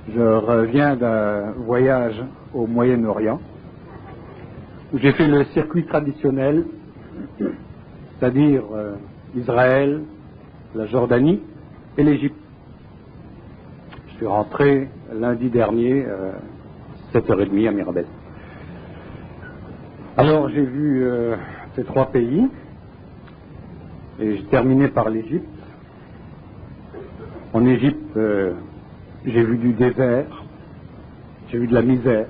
Je reviens d'un voyage au Moyen-Orient où j'ai fait le circuit traditionnel, c'est-à-dire Israël, la Jordanie et l'Égypte. Je suis rentré lundi dernier, 7h30 à Mirabel. Alors j'ai vu ces trois pays et j'ai terminé par l'Égypte. En Égypte, j'ai vu du désert, j'ai vu de la misère.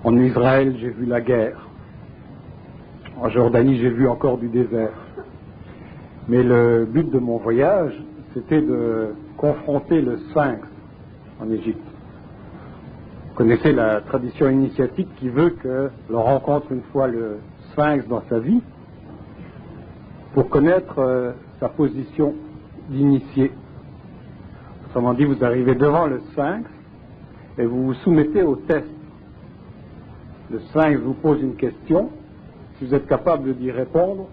En Israël, j'ai vu la guerre. En Jordanie, j'ai vu encore du désert. Mais le but de mon voyage, c'était de confronter le Sphinx en Égypte. Vous connaissez la tradition initiatique qui veut que l'on rencontre une fois le Sphinx dans sa vie pour connaître sa position d'initié. Autrement dit, vous arrivez devant le Sphinx et vous vous soumettez au test. Le Sphinx vous pose une question. Si vous êtes capable d'y répondre,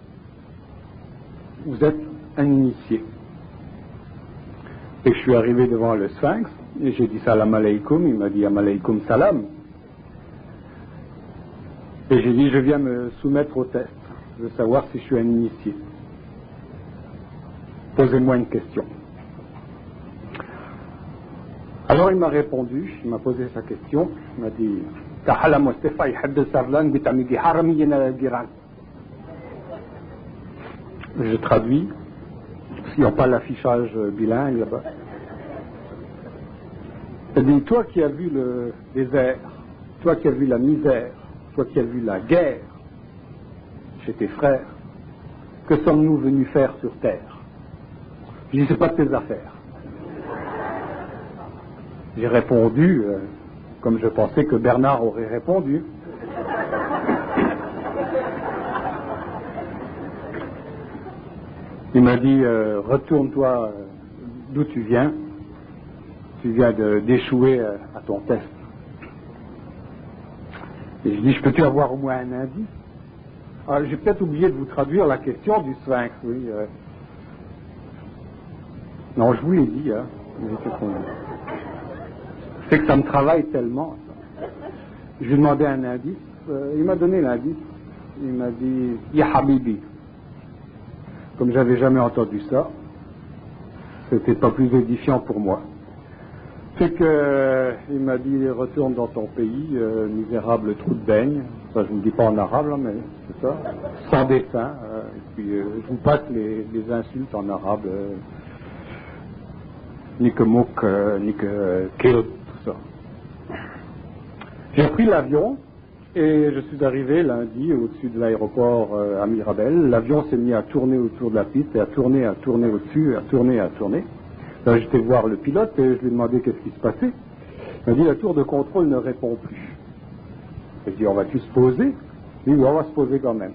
vous êtes un initié. Et je suis arrivé devant le Sphinx et j'ai dit salam alaykoum. Il m'a dit alaykoum salam. Et j'ai dit je viens me soumettre au test. Je veux savoir si je suis un initié. Posez-moi une question. Alors il m'a répondu, il m'a posé sa question, il m'a dit je traduis, s'ils n'ont pas l'affichage bilingue là-bas. Il dit, toi qui as vu le désert, toi qui as vu la misère, toi qui as vu la guerre chez tes frères, que sommes-nous venus faire sur terre? Je dis, c'est pas de tes affaires. J'ai répondu comme je pensais que Bernard aurait répondu. Il m'a dit, retourne-toi d'où tu viens d'échouer à ton test. Et je dis, je peux-tu avoir au moins un indice? Alors, j'ai peut-être oublié de vous traduire la question du Sphinx, oui. Non, je vous l'ai dit, hein. C'est que ça me travaille tellement. Ça. Je lui ai demandé un indice. Il m'a donné l'indice. Il m'a dit Ya Habibi. Comme j'avais jamais entendu ça, c'était pas plus édifiant pour moi. C'est que il m'a dit retourne dans ton pays, misérable trou de beigne. Ça je ne dis pas en arabe là, mais c'est ça. Sans dessin. Et puis je vous passe les insultes en arabe. Ni que mouk, ni que kill. J'ai pris l'avion et je suis arrivé lundi au-dessus de l'aéroport à Mirabel. L'avion s'est mis à tourner autour de la piste et à tourner au-dessus, à tourner. Là, j'étais voir le pilote et je lui ai demandé qu'est-ce qui se passait. Il m'a dit la tour de contrôle ne répond plus. J'ai dit on va-tu se poser? Il dit on va se poser quand même.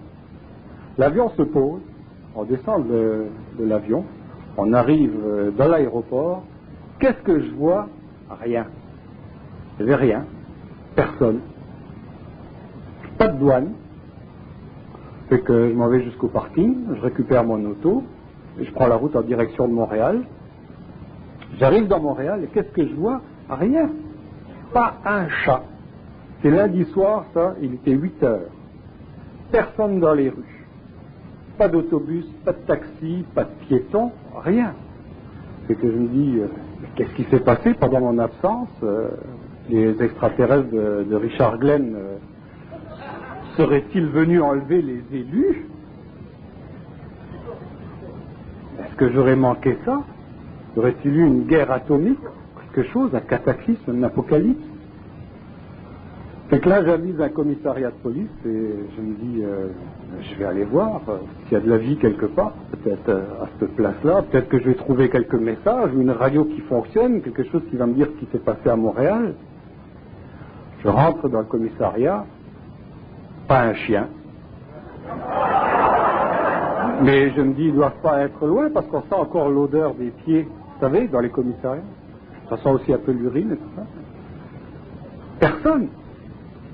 L'avion se pose, on descend de l'avion, on arrive dans l'aéroport. Qu'est-ce que je vois? Rien. Il n'y avait rien. Personne. Pas de douane. Fait que je m'en vais jusqu'au parking, je récupère mon auto, et je prends la route en direction de Montréal. J'arrive dans Montréal et qu'est-ce que je vois? Rien. Pas un chat. C'est lundi soir, ça, il était 8 heures. Personne dans les rues. Pas d'autobus, pas de taxi, pas de piétons, rien. C'est que je me dis, qu'est-ce qui s'est passé pendant mon absence? Les extraterrestres de Richard Glenn seraient-ils venus enlever les élus? Est-ce que j'aurais manqué ça? Aurait-il eu une guerre atomique? Quelque chose, un cataclysme, un apocalypse? C'est que là, j'avise un commissariat de police et je me dis, je vais aller voir s'il y a de la vie quelque part, peut-être à cette place-là, peut-être que je vais trouver quelques messages, ou une radio qui fonctionne, quelque chose qui va me dire ce qui s'est passé à Montréal. Je rentre dans le commissariat, pas un chien. Mais je me dis, ils ne doivent pas être loin parce qu'on sent encore l'odeur des pieds, vous savez, dans les commissariats. Ça sent aussi un peu l'urine et tout ça. Personne.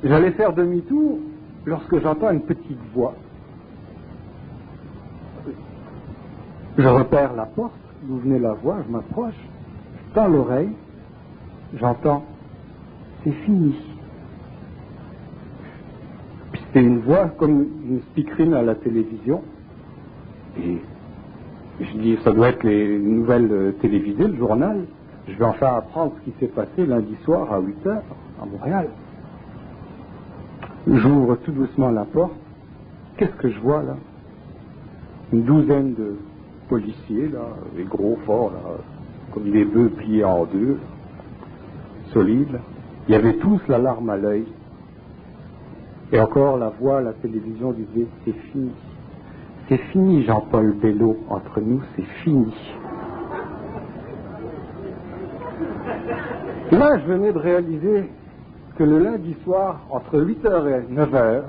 J'allais faire demi-tour lorsque j'entends une petite voix. Je repère la porte d'où venait la voix, je m'approche, je tends l'oreille, j'entends, c'est fini. Puis c'était une voix comme une speakerine à la télévision. Et je dis, ça doit être les nouvelles télévisées, le journal. Je vais enfin apprendre ce qui s'est passé lundi soir à 8 heures à Montréal. J'ouvre tout doucement la porte. Qu'est-ce que je vois là? Une douzaine de policiers, là, les gros forts, là, comme des bœufs pliés en deux, solides. Là. Il y avait tous la larme à l'œil. Et encore la voix à la télévision disait, c'est fini. C'est fini, Jean-Paul Bello, entre nous, c'est fini. Là, je venais de réaliser que le lundi soir, entre 8h et 9h,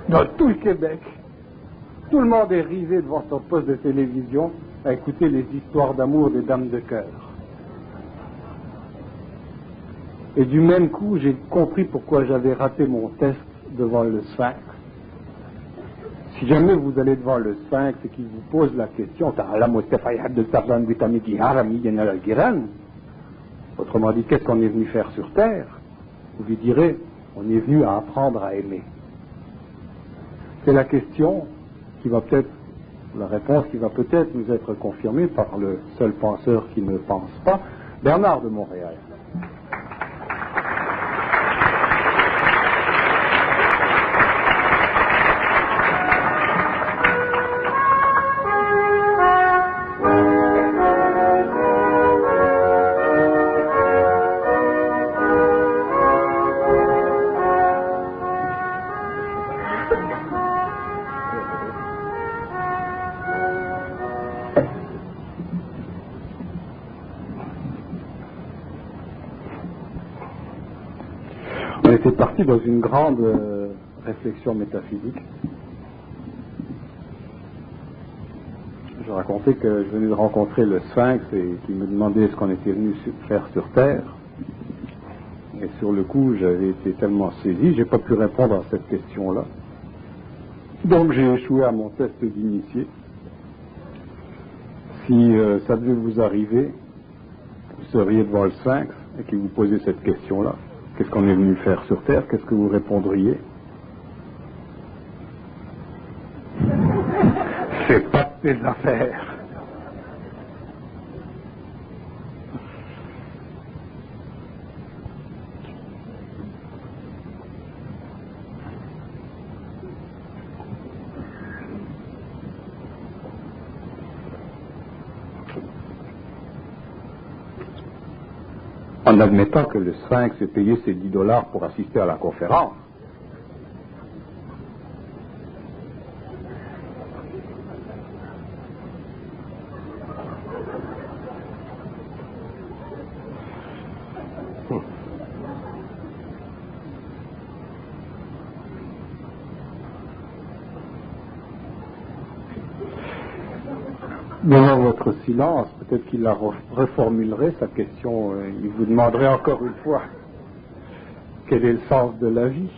dans tout le Québec, tout le monde est rivé devant son poste de télévision à écouter les histoires d'amour des dames de cœur. Et du même coup, j'ai compris pourquoi j'avais raté mon test devant le Sphinx. Si jamais vous allez devant le Sphinx et qu'il vous pose la question, autrement dit, qu'est-ce qu'on est venu faire sur Terre? Vous lui direz, on est venu à apprendre à aimer. C'est la question qui va peut-être, la réponse qui va peut-être nous être confirmée par le seul penseur qui ne pense pas, Bernard de Montréal. On était parti dans une grande réflexion métaphysique. Je racontais que je venais de rencontrer le Sphinx et qu'il me demandait ce qu'on était venu faire sur Terre. Et sur le coup, j'avais été tellement saisi, j'ai pas pu répondre à cette question-là. Donc j'ai échoué à mon test d'initié. Si ça devait vous arriver, vous seriez devant le Sphinx et qu'il vous posait cette question-là. Qu'est-ce qu'on est venu faire sur Terre? Qu'est-ce que vous répondriez? C'est pas de tes affaires. En admettant que le Sphinx ait payé ses $10 pour assister à la conférence. Devant votre silence, peut-être qu'il la reformulerait sa question. Il vous demanderait encore une fois quel est le sens de la vie.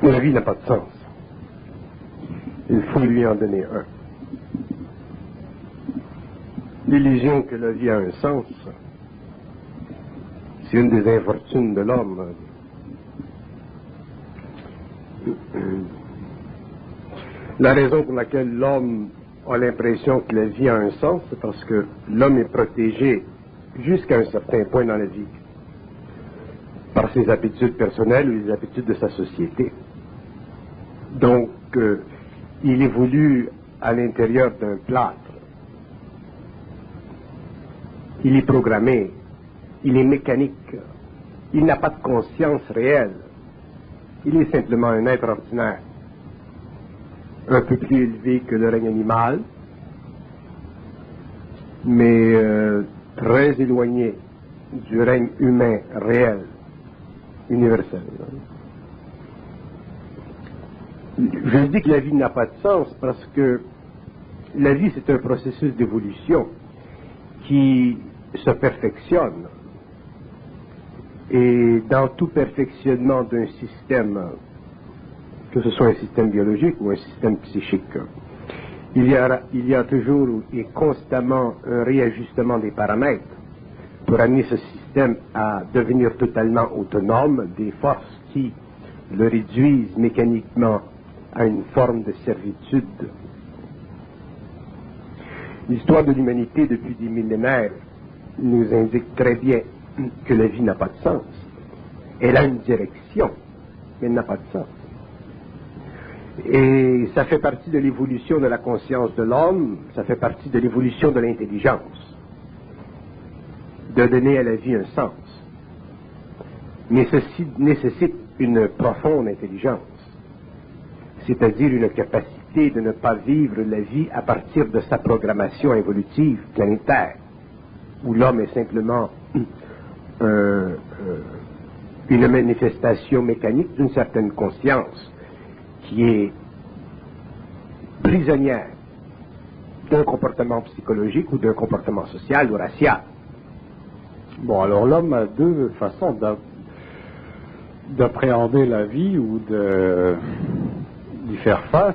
La vie n'a pas de sens. Il faut lui en donner un. L'illusion que la vie a un sens, c'est une des infortunes de l'homme. La raison pour laquelle l'homme a l'impression que la vie a un sens, c'est parce que l'homme est protégé jusqu'à un certain point dans la vie par ses habitudes personnelles ou les habitudes de sa société. Donc, il évolue à l'intérieur d'un plâtre. Il est programmé, il est mécanique, il n'a pas de conscience réelle. Il est simplement un être ordinaire, un peu plus élevé que le règne animal, mais très éloigné du règne humain réel, universel. Je dis que la vie n'a pas de sens parce que la vie, c'est un processus d'évolution qui se perfectionne. Et dans tout perfectionnement d'un système que ce soit un système biologique ou un système psychique. Il y a toujours et constamment un réajustement des paramètres pour amener ce système à devenir totalement autonome des forces qui le réduisent mécaniquement à une forme de servitude. L'histoire de l'humanité depuis des millénaires nous indique très bien que la vie n'a pas de sens. Elle a une direction, mais elle n'a pas de sens. Et ça fait partie de l'évolution de la conscience de l'homme, ça fait partie de l'évolution de l'intelligence, de donner à la vie un sens. Mais ceci nécessite une profonde intelligence, c'est-à-dire une capacité de ne pas vivre la vie à partir de sa programmation évolutive planétaire, où l'homme est simplement une manifestation mécanique d'une certaine conscience qui est prisonnière d'un comportement psychologique ou d'un comportement social ou racial. Bon, alors l'homme a deux façons d'appréhender la vie ou d'y faire face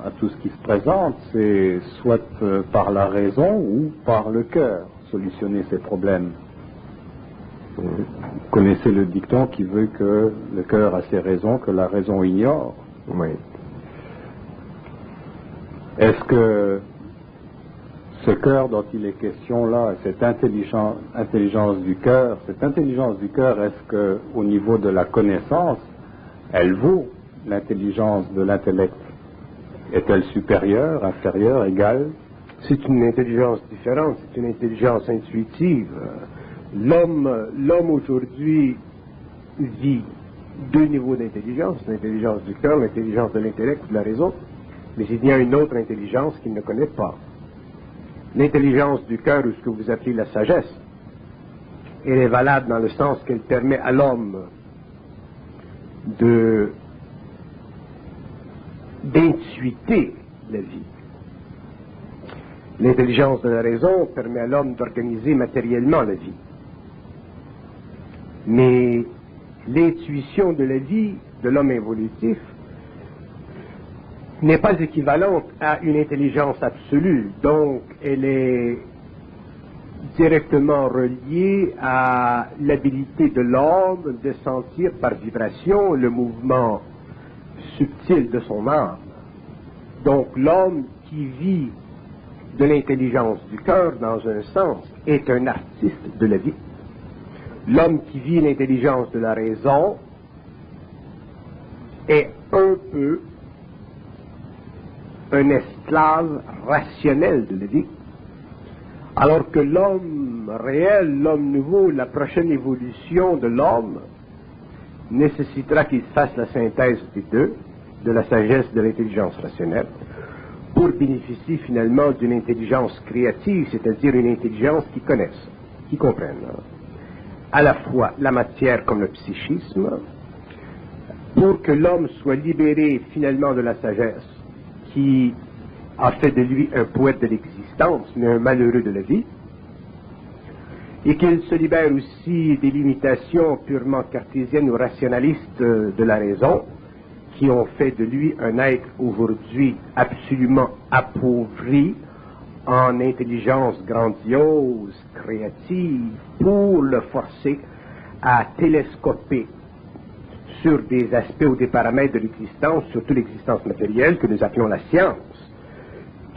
à tout ce qui se présente. C'est soit par la raison ou par le cœur, solutionner ces problèmes. Vous connaissez le dicton qui veut que le cœur a ses raisons que la raison ignore. Oui. Est-ce que ce cœur dont il est question là, cette intelligence du cœur, est-ce que au niveau de la connaissance, elle vaut l'intelligence de l'intellect? Est-elle supérieure, inférieure, égale? C'est une intelligence différente, c'est une intelligence intuitive. L'homme aujourd'hui vit deux niveaux d'intelligence, l'intelligence du cœur, l'intelligence de l'intellect, de la raison, mais il y a une autre intelligence qu'il ne connaît pas. L'intelligence du cœur, ou ce que vous appelez la sagesse, elle est valable dans le sens qu'elle permet à l'homme d'intuiter la vie. L'intelligence de la raison permet à l'homme d'organiser matériellement la vie. Mais l'intuition de la vie de l'homme évolutif n'est pas équivalente à une intelligence absolue, donc elle est directement reliée à l'habilité de l'homme de sentir par vibration le mouvement subtil de son âme. Donc l'homme qui vit de l'intelligence du cœur, dans un sens, est un artiste de la vie. L'homme qui vit l'intelligence de la raison est un peu un esclave rationnel de la vie, alors que l'homme réel, l'homme nouveau, la prochaine évolution de l'homme nécessitera qu'il fasse la synthèse des deux, de la sagesse et de l'intelligence rationnelle, pour bénéficier finalement d'une intelligence créative, c'est-à-dire une intelligence qui connaisse, qui comprenne à la fois la matière comme le psychisme, pour que l'homme soit libéré finalement de la sagesse qui a fait de lui un poète de l'existence, mais un malheureux de la vie, et qu'il se libère aussi des limitations purement cartésiennes ou rationalistes de la raison, qui ont fait de lui un être aujourd'hui absolument appauvri en intelligence grandiose, créative, pour le forcer à télescoper sur des aspects ou des paramètres de l'existence, surtout l'existence matérielle que nous appelons la science,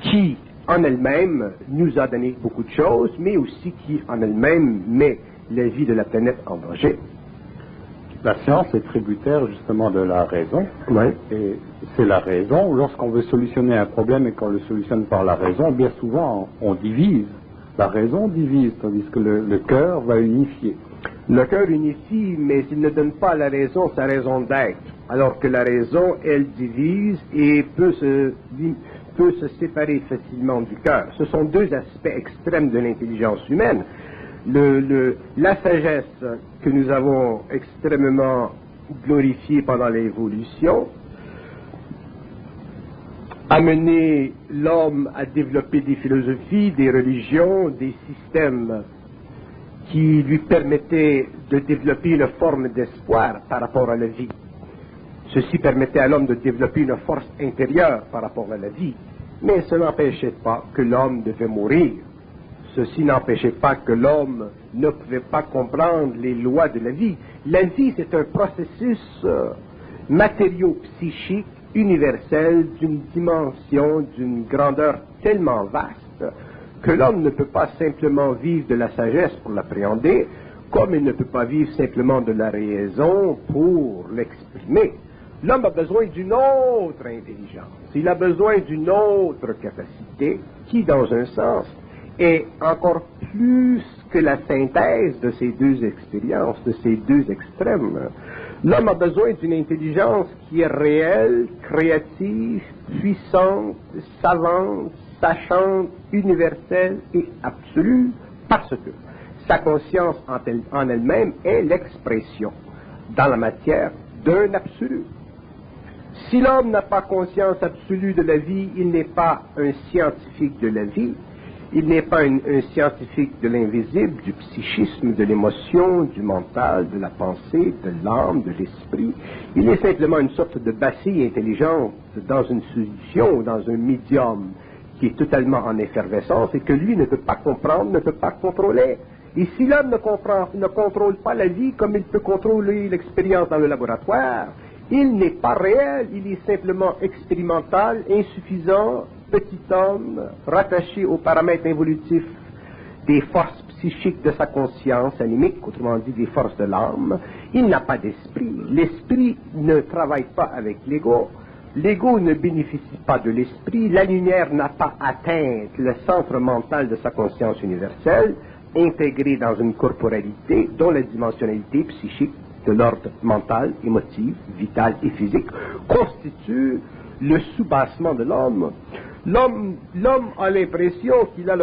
qui en elle-même nous a donné beaucoup de choses, mais aussi qui en elle-même met la vie de la planète en danger. La science est tributaire justement de la raison. Oui. Et c'est la raison. Lorsqu'on veut solutionner un problème et qu'on le solutionne par la raison, bien souvent on divise. La raison divise, tandis que le cœur va unifier. Le cœur unifie, mais il ne donne pas à la raison sa raison d'être, alors que la raison, elle divise et peut se séparer facilement du cœur. Ce sont deux aspects extrêmes de l'intelligence humaine. La sagesse que nous avons extrêmement glorifiée pendant l'évolution a mené l'homme à développer des philosophies, des religions, des systèmes qui lui permettaient de développer une forme d'espoir par rapport à la vie. Ceci permettait à l'homme de développer une force intérieure par rapport à la vie, mais cela n'empêchait pas que l'homme devait mourir. Ceci n'empêchait pas que l'homme ne pouvait pas comprendre les lois de la vie. La vie, c'est un processus matériau-psychique universel d'une dimension, d'une grandeur tellement vaste que l'homme ne peut pas simplement vivre de la sagesse pour l'appréhender, comme il ne peut pas vivre simplement de la raison pour l'exprimer. L'homme a besoin d'une autre intelligence, il a besoin d'une autre capacité qui, dans un sens, est encore plus que la synthèse de ces deux expériences, de ces deux extrêmes. L'homme a besoin d'une intelligence qui est réelle, créative, puissante, savante, sachante, universelle et absolue, parce que sa conscience en elle-même est l'expression, dans la matière, d'un absolu. Si l'homme n'a pas conscience absolue de la vie, il n'est pas un scientifique de la vie, il n'est pas un scientifique de l'invisible, du psychisme, de l'émotion, du mental, de la pensée, de l'âme, de l'esprit. Il est simplement une sorte de bacille intelligente dans une solution ou dans un médium qui est totalement en effervescence et que lui ne peut pas comprendre, ne peut pas contrôler. Et si l'homme ne contrôle pas la vie comme il peut contrôler l'expérience dans le laboratoire, il n'est pas réel, il est simplement expérimental, insuffisant, petit homme, rattaché aux paramètres évolutifs des forces psychiques de sa conscience animique, autrement dit des forces de l'âme. Il n'a pas d'esprit. L'esprit ne travaille pas avec l'ego. L'ego ne bénéficie pas de l'esprit. La lumière n'a pas atteint le centre mental de sa conscience universelle, intégré dans une corporalité dont la dimensionnalité psychique de l'ordre mental, émotif, vital et physique constitue le soubassement de l'homme. L'homme a l'impression qu'il a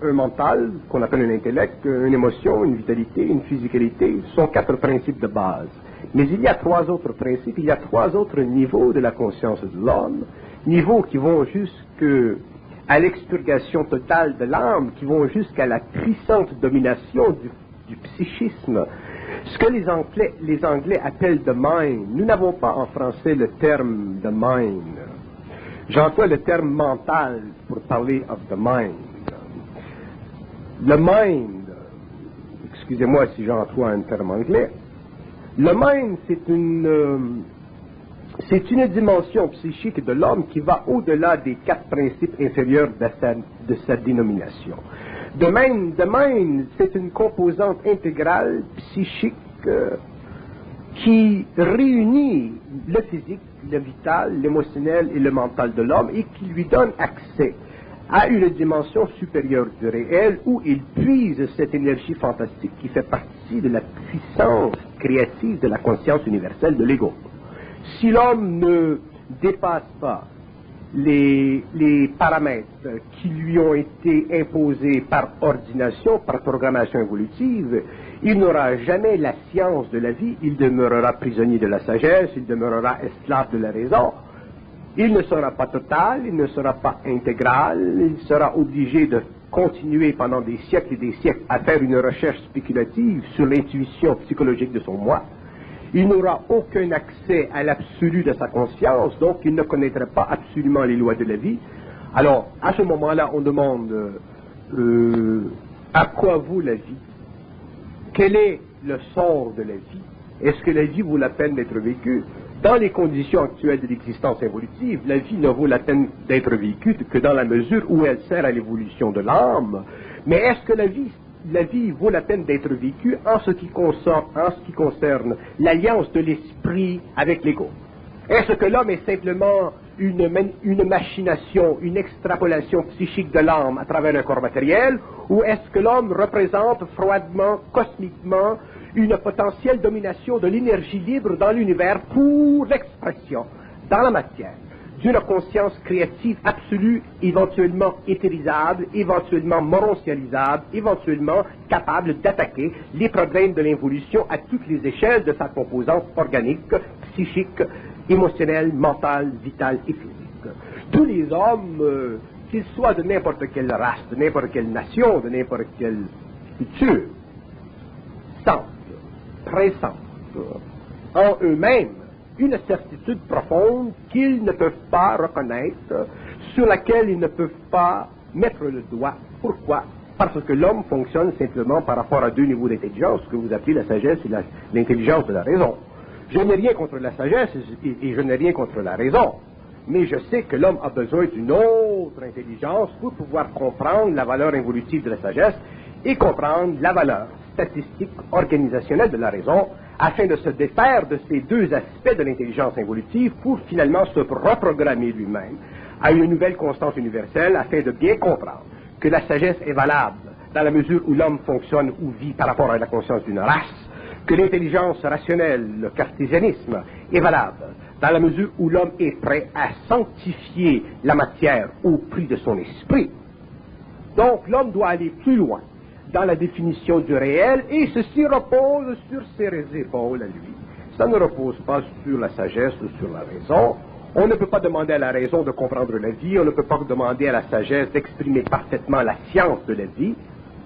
un mental, qu'on appelle un intellect, une émotion, une vitalité, une physicalité, sont 4 principes de base. Mais il y a 3 autres principes, il y a 3 autres niveaux de la conscience de l'homme, niveaux qui vont jusqu'à l'expurgation totale de l'âme, qui vont jusqu'à la puissante domination du psychisme. Ce que les Anglais appellent the mind. Nous n'avons pas en français le terme the mind. J'emploie le terme mental pour parler of the mind. Le mind, excusez-moi si j'emploie un terme anglais, le mind c'est une dimension psychique de l'homme qui va au-delà des 4 principes inférieurs de sa dénomination. The mind, c'est une composante intégrale psychique qui réunit le physique, le vital, l'émotionnel et le mental de l'homme et qui lui donne accès à une dimension supérieure du réel où il puise cette énergie fantastique qui fait partie de la puissance créative de la conscience universelle de l'ego. Si l'homme ne dépasse pas les paramètres qui lui ont été imposés par ordination, par programmation évolutive, il n'aura jamais la science de la vie, il demeurera prisonnier de la sagesse, il demeurera esclave de la raison. Il ne sera pas total, il ne sera pas intégral, il sera obligé de continuer pendant des siècles et des siècles à faire une recherche spéculative sur l'intuition psychologique de son moi. Il n'aura aucun accès à l'absolu de sa conscience, donc il ne connaîtra pas absolument les lois de la vie. Alors, à ce moment-là, on demande à quoi vaut la vie? Quel est le sort de la vie? Est-ce que la vie vaut la peine d'être vécue? Dans les conditions actuelles de l'existence évolutive, la vie ne vaut la peine d'être vécue que dans la mesure où elle sert à l'évolution de l'âme. Mais est-ce que la vie vaut la peine d'être vécue en ce qui concerne l'alliance de l'esprit avec l'ego? Est-ce que l'homme est simplement une machination, une extrapolation psychique de l'âme à travers un corps matériel, ou est-ce que l'homme représente froidement, cosmiquement, une potentielle domination de l'énergie libre dans l'univers pour l'expression, dans la matière, d'une conscience créative absolue, éventuellement éthérisable, éventuellement moroncialisable, éventuellement capable d'attaquer les problèmes de l'involution à toutes les échelles de sa composante organique, psychique, émotionnelle, mentale, vitale et physique. Tous les hommes, qu'ils soient de n'importe quelle race, de n'importe quelle nation, de n'importe quelle culture, sentent, pressentent en eux-mêmes une certitude profonde qu'ils ne peuvent pas reconnaître, sur laquelle ils ne peuvent pas mettre le doigt. Pourquoi? Parce que l'homme fonctionne simplement par rapport à deux niveaux d'intelligence, ce que vous appelez la sagesse et l'intelligence de la raison. Je n'ai rien contre la sagesse et je n'ai rien contre la raison, mais je sais que l'homme a besoin d'une autre intelligence pour pouvoir comprendre la valeur évolutive de la sagesse et comprendre la valeur statistique organisationnelle de la raison, afin de se défaire de ces deux aspects de l'intelligence évolutive pour finalement se reprogrammer lui-même à une nouvelle constante universelle, afin de bien comprendre que la sagesse est valable dans la mesure où l'homme fonctionne ou vit par rapport à la conscience d'une race, que l'intelligence rationnelle, le cartésianisme, est valable dans la mesure où l'homme est prêt à sanctifier la matière au prix de son esprit. Donc l'homme doit aller plus loin dans la définition du réel, et ceci repose sur ses épaules à lui. Ça ne repose pas sur la sagesse ou sur la raison. On ne peut pas demander à la raison de comprendre la vie, on ne peut pas demander à la sagesse d'exprimer parfaitement la science de la vie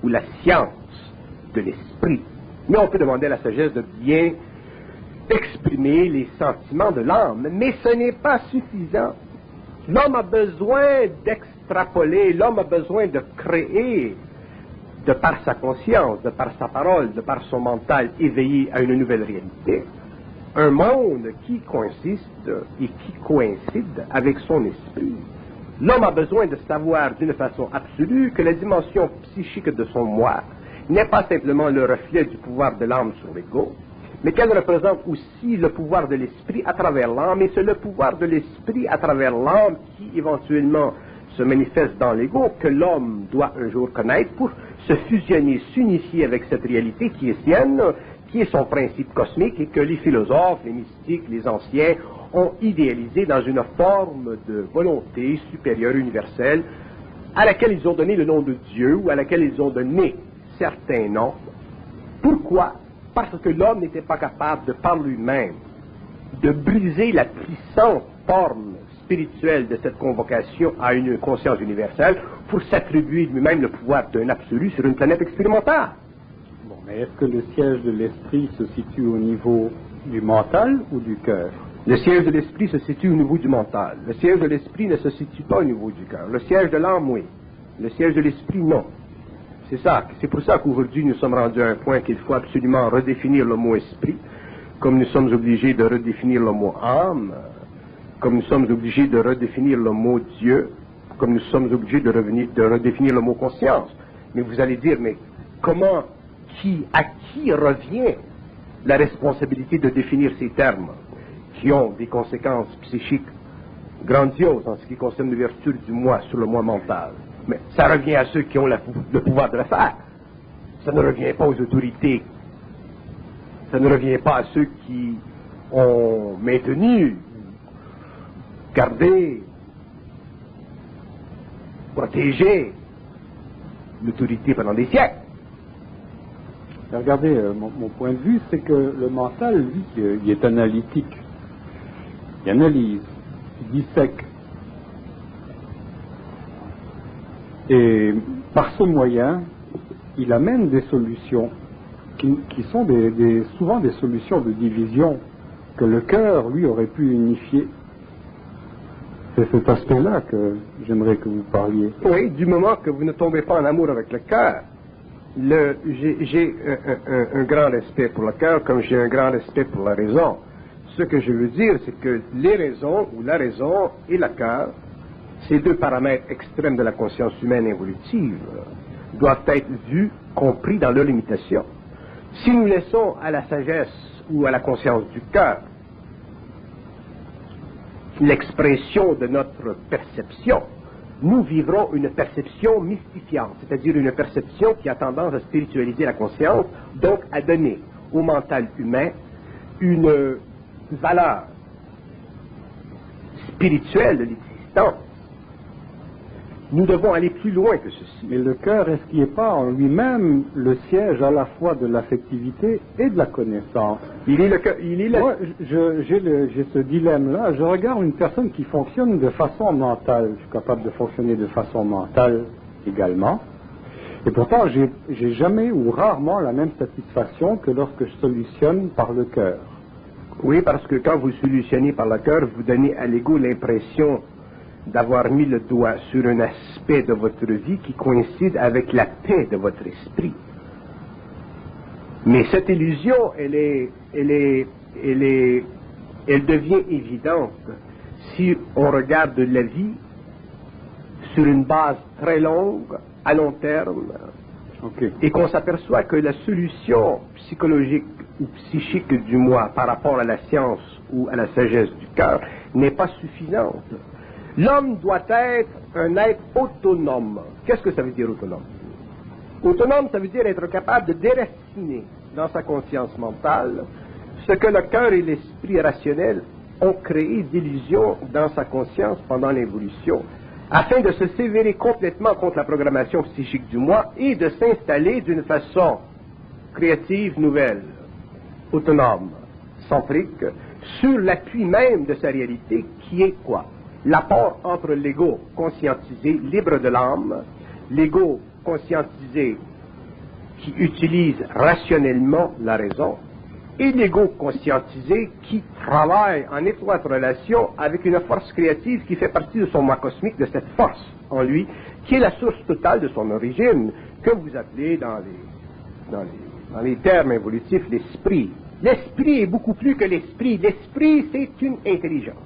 ou la science de l'esprit. Mais on peut demander à la sagesse de bien exprimer les sentiments de l'âme. Mais ce n'est pas suffisant. L'homme a besoin d'extrapoler, l'homme a besoin de créer, de par sa conscience, de par sa parole, de par son mental éveillé à une nouvelle réalité, un monde qui consiste et qui coïncide avec son esprit. L'homme a besoin de savoir d'une façon absolue que la dimension psychique de son moi n'est pas simplement le reflet du pouvoir de l'âme sur l'ego, mais qu'elle représente aussi le pouvoir de l'esprit à travers l'âme, et c'est le pouvoir de l'esprit à travers l'âme qui éventuellement se manifeste dans l'ego que l'homme doit un jour connaître pour se fusionner, s'unifier avec cette réalité qui est sienne, qui est son principe cosmique et que les philosophes, les mystiques, les anciens ont idéalisé dans une forme de volonté supérieure universelle à laquelle ils ont donné le nom de Dieu ou à laquelle ils ont donné certains noms. Pourquoi? Parce que l'homme n'était pas capable de par lui-même de briser la puissante forme spirituelle de cette convocation à une conscience universelle pour s'attribuer lui-même le pouvoir d'un absolu sur une planète expérimentale. Bon, mais est-ce que le siège de l'esprit se situe au niveau du mental ou du cœur? Le siège de l'esprit se situe au niveau du mental. Le siège de l'esprit ne se situe pas au niveau du cœur. Le siège de l'âme, oui. Le siège de l'esprit, non. C'est ça. C'est pour ça qu'aujourd'hui, nous sommes rendus à un point qu'il faut absolument redéfinir le mot esprit, comme nous sommes obligés de redéfinir le mot âme, comme nous sommes obligés de redéfinir le mot Dieu, comme nous sommes obligés de redéfinir le mot conscience. Mais vous allez dire, mais comment, à qui revient la responsabilité de définir ces termes qui ont des conséquences psychiques grandioses en ce qui concerne l'ouverture du moi sur le moi mental? Mais ça revient à ceux qui ont le pouvoir de le faire. Ça ne revient pas aux autorités. Ça ne revient pas à ceux qui ont maintenu, gardé, protégé l'autorité pendant des siècles. Regardez, mon point de vue, c'est que le mental, lui, il est analytique. Il analyse, il dissèque. Et par ce moyen, il amène des solutions qui sont souvent des solutions de division que le cœur, lui, aurait pu unifier. C'est cet aspect-là que j'aimerais que vous parliez. Oui, du moment que vous ne tombez pas en amour avec le cœur. J'ai un grand respect pour le cœur comme j'ai un grand respect pour la raison. Ce que je veux dire, c'est que les raisons, ou la raison et le cœur, ces deux paramètres extrêmes de la conscience humaine évolutive, doivent être vus, compris dans leur limitation. Si nous laissons à la sagesse ou à la conscience du cœur l'expression de notre perception, nous vivrons une perception mystifiante, c'est-à-dire une perception qui a tendance à spiritualiser la conscience, donc à donner au mental humain une valeur spirituelle de l'existence. Nous devons aller plus loin que ceci. Mais le cœur, est-ce qu'il n'est pas en lui-même le siège à la fois de l'affectivité et de la connaissance? Moi, j'ai ce dilemme-là. Je regarde une personne qui fonctionne de façon mentale. Je suis capable de fonctionner de façon mentale également. Et pourtant, j'ai jamais ou rarement la même satisfaction que lorsque je solutionne par le cœur. Oui, parce que quand vous solutionnez par le cœur, vous donnez à l'ego l'impression d'avoir mis le doigt sur un aspect de votre vie qui coïncide avec la paix de votre esprit. Mais cette illusion, elle devient évidente si on regarde la vie sur une base très longue, à long terme, et qu'on s'aperçoit que la solution psychologique ou psychique du moi par rapport à la science ou à la sagesse du cœur n'est pas suffisante. L'homme doit être un être autonome. Qu'est-ce que ça veut dire autonome? Autonome, ça veut dire être capable de déraciner dans sa conscience mentale ce que le cœur et l'esprit rationnel ont créé d'illusions dans sa conscience pendant l'évolution, afin de se sévérer complètement contre la programmation psychique du moi et de s'installer d'une façon créative, nouvelle, autonome, centrique, sur l'appui même de sa réalité, qui est quoi? L'apport entre l'ego conscientisé, libre de l'âme, l'ego conscientisé qui utilise rationnellement la raison, et l'ego conscientisé qui travaille en étroite relation avec une force créative qui fait partie de son moi cosmique, de cette force en lui, qui est la source totale de son origine, que vous appelez dans les termes évolutifs l'esprit. L'esprit est beaucoup plus que l'esprit. L'esprit, c'est une intelligence.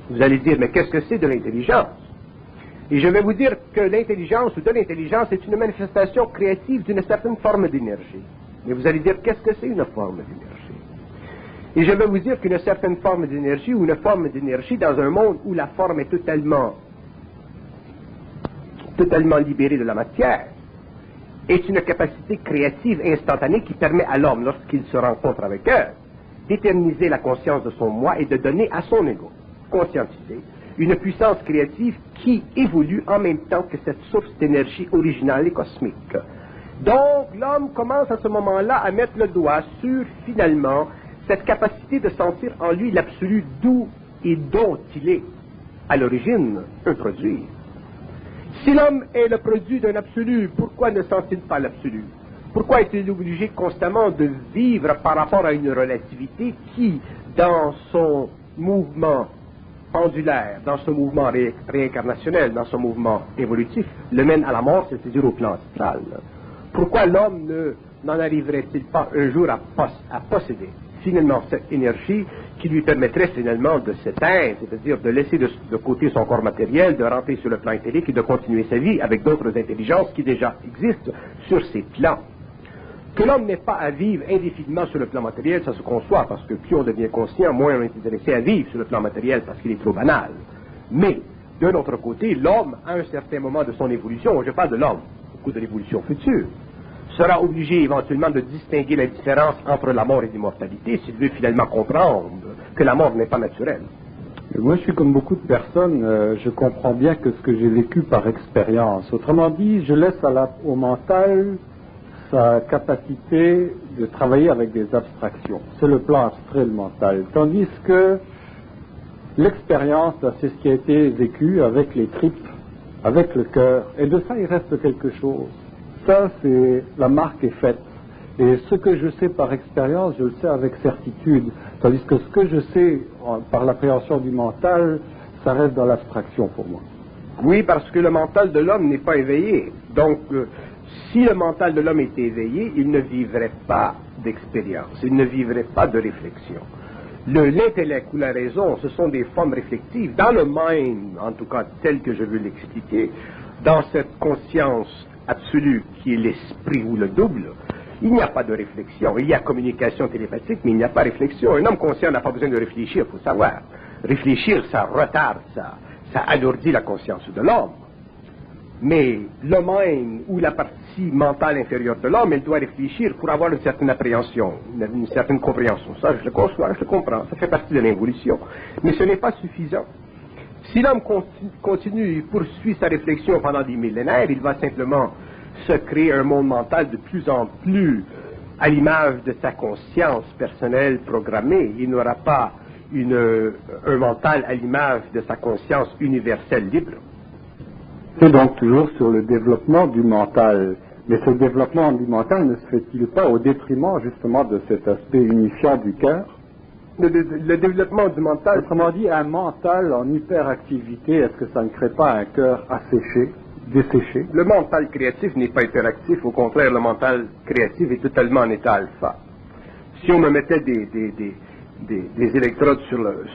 Vous allez dire, mais qu'est-ce que c'est de l'intelligence? Et je vais vous dire que l'intelligence ou de l'intelligence est une manifestation créative d'une certaine forme d'énergie. Mais vous allez dire, qu'est-ce que c'est une forme d'énergie? Et je vais vous dire qu'une certaine forme d'énergie ou une forme d'énergie dans un monde où la forme est totalement libérée de la matière est une capacité créative instantanée qui permet à l'homme, lorsqu'il se rencontre avec elle, d'éterniser la conscience de son moi et de donner à son ego conscientisé une puissance créative qui évolue en même temps que cette source d'énergie originale et cosmique. Donc, l'homme commence à ce moment-là à mettre le doigt sur, finalement, cette capacité de sentir en lui l'absolu d'où et dont il est, à l'origine, un produit. Si l'homme est le produit d'un absolu, pourquoi ne sent-il pas l'absolu? Pourquoi est-il obligé constamment de vivre par rapport à une relativité qui, dans son mouvement pendulaire, dans ce mouvement réincarnationnel, dans ce mouvement évolutif, le mène à la mort, c'est-à-dire au plan astral? Pourquoi l'homme n'en arriverait-il pas un jour à posséder finalement cette énergie qui lui permettrait finalement de s'éteindre, c'est-à-dire de laisser de côté son corps matériel, de rentrer sur le plan éthérique et de continuer sa vie avec d'autres intelligences qui déjà existent sur ces plans? Que l'homme n'ait pas à vivre indéfiniment sur le plan matériel, ça se conçoit, parce que plus on devient conscient, moins on est intéressé à vivre sur le plan matériel, parce qu'il est trop banal. Mais, d'un autre côté, l'homme, à un certain moment de son évolution, je parle de l'homme, au cours de l'évolution future, sera obligé éventuellement de distinguer la différence entre la mort et l'immortalité s'il veut finalement comprendre que la mort n'est pas naturelle. Et moi, je suis comme beaucoup de personnes, je comprends bien que ce que j'ai vécu par expérience. Autrement dit, je laisse au mental sa capacité de travailler avec des abstractions. C'est le plan abstrait, le mental. Tandis que l'expérience, c'est ce qui a été vécu avec les tripes, avec le cœur. Et de ça, il reste quelque chose. Ça, c'est la marque est faite. Et ce que je sais par expérience, je le sais avec certitude. Tandis que ce que je sais par l'appréhension du mental, ça reste dans l'abstraction pour moi. Oui, parce que le mental de l'homme n'est pas éveillé. Donc, si le mental de l'homme était éveillé, il ne vivrait pas d'expérience, il ne vivrait pas de réflexion. L'intellect ou la raison, ce sont des formes réflectives. Dans le mind, en tout cas tel que je veux l'expliquer, dans cette conscience absolue qui est l'esprit ou le double, il n'y a pas de réflexion. Il y a communication télépathique, mais il n'y a pas de réflexion. Un homme conscient n'a pas besoin de réfléchir, il faut savoir. Réfléchir, ça retarde, ça alourdit la conscience de l'homme. Mais le mind, ou la partie mentale inférieure de l'homme, elle doit réfléchir pour avoir une certaine appréhension, une certaine compréhension. Ça, je le conçois, je le comprends, ça fait partie de l'évolution. Mais ce n'est pas suffisant. Si l'homme continue et poursuit sa réflexion pendant des millénaires, il va simplement se créer un monde mental de plus en plus à l'image de sa conscience personnelle programmée. Il n'aura pas un mental à l'image de sa conscience universelle libre. C'est donc toujours sur le développement du mental. Mais ce développement du mental ne se fait-il pas au détriment justement de cet aspect unifiant du cœur? Le développement du mental... Autrement dit, un mental en hyperactivité, est-ce que ça ne crée pas un cœur asséché, desséché? Le mental créatif n'est pas hyperactif, au contraire, le mental créatif est totalement en état alpha. Si on me mettait des électrodes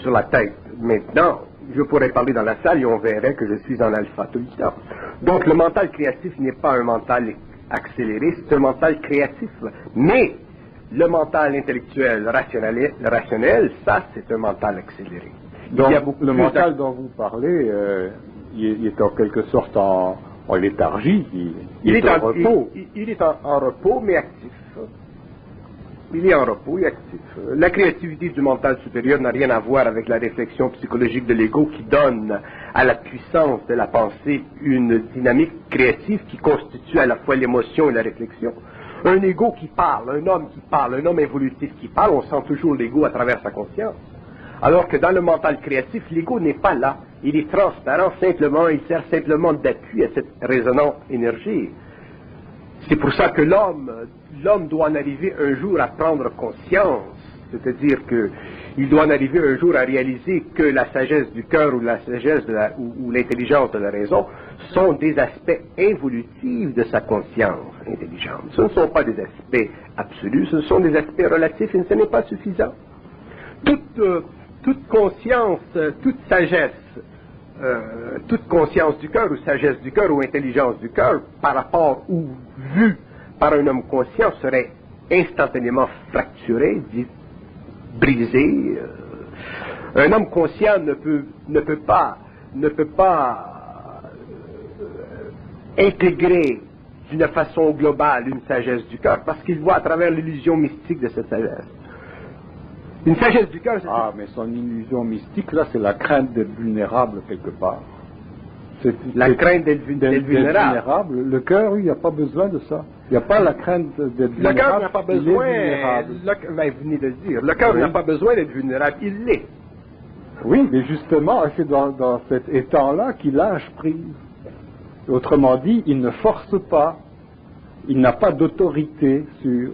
sur la tête maintenant, je pourrais parler dans la salle et on verrait que je suis en alpha tout le temps. Donc le mental créatif n'est pas un mental accéléré, c'est un mental créatif. Mais le mental intellectuel rationnel, ça c'est un mental accéléré. Donc le mental dont vous parlez, il est en quelque sorte en léthargie, il est en repos. Il est en repos mais actif. Il est en repos et actif. La créativité du mental supérieur n'a rien à voir avec la réflexion psychologique de l'ego qui donne à la puissance de la pensée une dynamique créative qui constitue à la fois l'émotion et la réflexion. Un ego qui parle, un homme évolutif qui parle, on sent toujours l'ego à travers sa conscience. Alors que dans le mental créatif, l'ego n'est pas là. Il est transparent simplement, il sert simplement d'appui à cette résonante énergie. C'est pour ça que l'homme doit en arriver un jour à prendre conscience, c'est-à-dire qu'il doit en arriver un jour à réaliser que la sagesse du cœur ou la sagesse ou l'intelligence de la raison sont des aspects involutifs de sa conscience intelligente. Ce ne sont pas des aspects absolus, ce sont des aspects relatifs et ce n'est pas suffisant. Toute conscience, toute sagesse, toute conscience du cœur ou sagesse du cœur ou intelligence du cœur par rapport ou vue par un homme conscient serait instantanément fracturée, brisée. Un homme conscient ne peut pas intégrer d'une façon globale une sagesse du cœur parce qu'il voit à travers l'illusion mystique de cette sagesse. Une sagesse du cœur, c'est... Ah, mais son illusion mystique, là, c'est la crainte d'être vulnérable quelque part. La crainte d'être vulnérable. Le cœur, il n'y a pas besoin de ça. Il n'y a pas la crainte d'être vulnérable. Le cœur n'a pas besoin... vous venez de le dire. Le cœur n'a pas besoin d'être vulnérable, il l'est. Oui, mais justement, c'est dans cet état-là qu'il lâche prise. Autrement dit, il ne force pas. Il n'a pas d'autorité sur...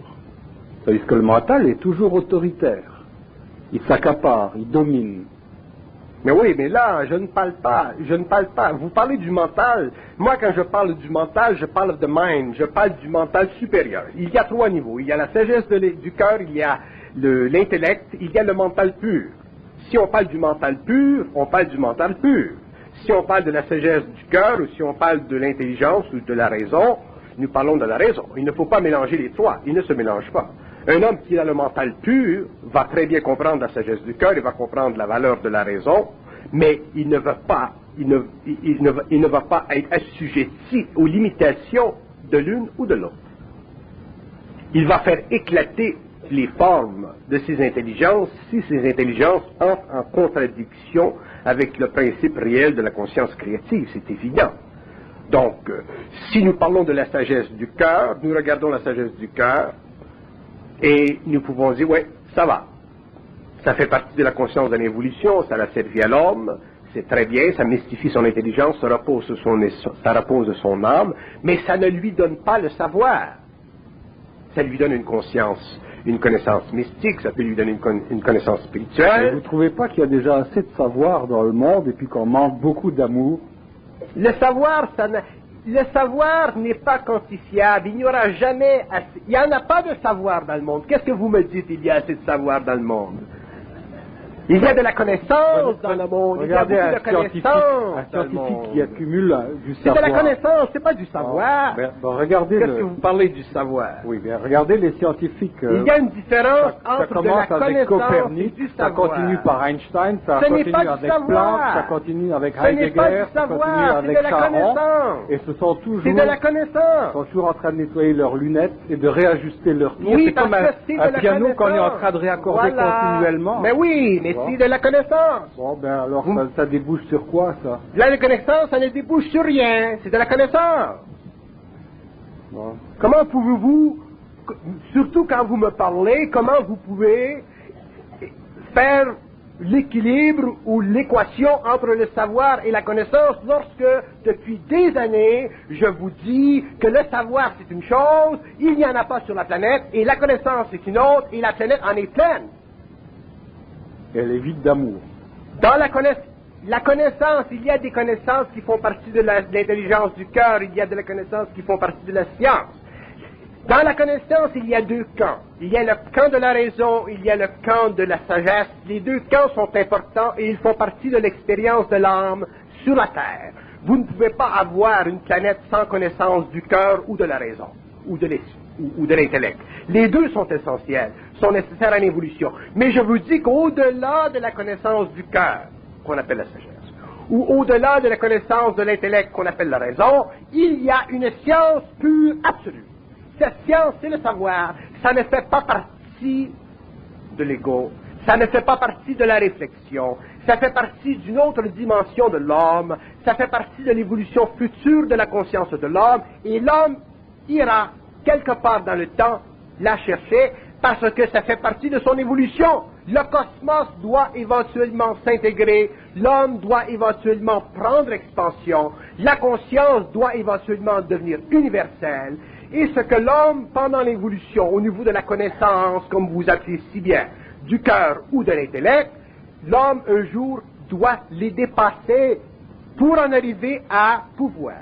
C'est-à-dire que le mental est toujours autoritaire. Il s'accapare, il domine. Mais oui, mais là, je ne parle pas. Vous parlez du mental. Moi, quand je parle du mental, je parle de mind. Je parle du mental supérieur. Il y a 3 niveaux. Il y a la sagesse du cœur, il y a l'intellect, il y a le mental pur. Si on parle du mental pur, on parle du mental pur. Si on parle de la sagesse du cœur, ou si on parle de l'intelligence ou de la raison, nous parlons de la raison. Il ne faut pas mélanger les 3. Ils ne se mélangent pas. Un homme qui a le mental pur va très bien comprendre la sagesse du cœur, il va comprendre la valeur de la raison, mais il ne va pas être assujetti aux limitations de l'une ou de l'autre. Il va faire éclater les formes de ses intelligences si ces intelligences entrent en contradiction avec le principe réel de la conscience créative, c'est évident. Donc, si nous parlons de la sagesse du cœur, nous regardons la sagesse du cœur, et nous pouvons dire, oui, ça va. Ça fait partie de la conscience de l'évolution, ça l'a servi à l'homme, c'est très bien, ça mystifie son intelligence, ça repose de son âme, mais ça ne lui donne pas le savoir. Ça lui donne une conscience, une connaissance mystique, ça peut lui donner une connaissance spirituelle. Mais vous ne trouvez pas qu'il y a déjà assez de savoir dans le monde et puis qu'on manque beaucoup d'amour? Le savoir, le savoir n'est pas quantifiable, il n'y aura jamais assez, il n'y en a pas de savoir dans le monde. Qu'est-ce que vous me dites, il y a assez de savoir dans le monde? Il y a de la connaissance dans le monde, regardez, il y a beaucoup de connaissances. Un scientifique qui accumule du c'est savoir. de la connaissance, c'est pas du savoir. Regardez Qu'est-ce que vous parlez du savoir? Oui, bien, regardez les scientifiques. Il y a une différence entre de la connaissance Copernic, et du ça savoir. continue par Einstein, ça Ce n'est continue pas du avec savoir. Planck, ça continue avec Ce n'est pas Heidegger, du ça continue savoir, c'est avec de la Charon, connaissance. et ce sont toujours... C'est de la connaissance. Ils sont toujours en train de nettoyer leurs lunettes et de réajuster leur tir. Oui, c'est comme parce que c'est de un la piano qu'on est en connaissance. train de réaccorder Voilà. continuellement. Mais oui, mais Bon. c'est de la connaissance. Bon, ben alors ça débouche sur quoi, ça? La connaissance, ça ne débouche sur rien. C'est de la connaissance. Bon. Comment pouvez-vous, surtout quand vous me parlez, comment vous pouvez faire l'équilibre ou l'équation entre le savoir et la connaissance lorsque, depuis des années, je vous dis que le savoir c'est une chose, il n'y en a pas sur la planète, et la connaissance c'est une autre, et la planète en est pleine. Elle est vide d'amour. Dans la connaissance, il y a des connaissances qui font partie de l'intelligence du cœur, il y a de la connaissance qui font partie de la science. Dans la connaissance, il y a deux camps. Il y a le camp de la raison, il y a le camp de la sagesse. Les deux camps sont importants et ils font partie de l'expérience de l'âme sur la Terre. Vous ne pouvez pas avoir une planète sans connaissance du cœur ou de la raison, ou de l'intellect. Les deux sont essentiels, sont nécessaires à l'évolution. Mais je vous dis qu'au-delà de la connaissance du cœur, qu'on appelle la sagesse, ou au-delà de la connaissance de l'intellect, qu'on appelle la raison, il y a une science pure absolue. Cette science, c'est le savoir, ça ne fait pas partie de l'ego, ça ne fait pas partie de la réflexion, ça fait partie d'une autre dimension de l'homme, ça fait partie de l'évolution future de la conscience de l'homme, et l'homme ira quelque part dans le temps la chercher parce que ça fait partie de son évolution. Le cosmos doit éventuellement s'intégrer, l'homme doit éventuellement prendre expansion, la conscience doit éventuellement devenir universelle, et ce que l'homme, pendant l'évolution, au niveau de la connaissance, comme vous appelez si bien, du cœur ou de l'intellect, l'homme, un jour, doit les dépasser pour en arriver à pouvoir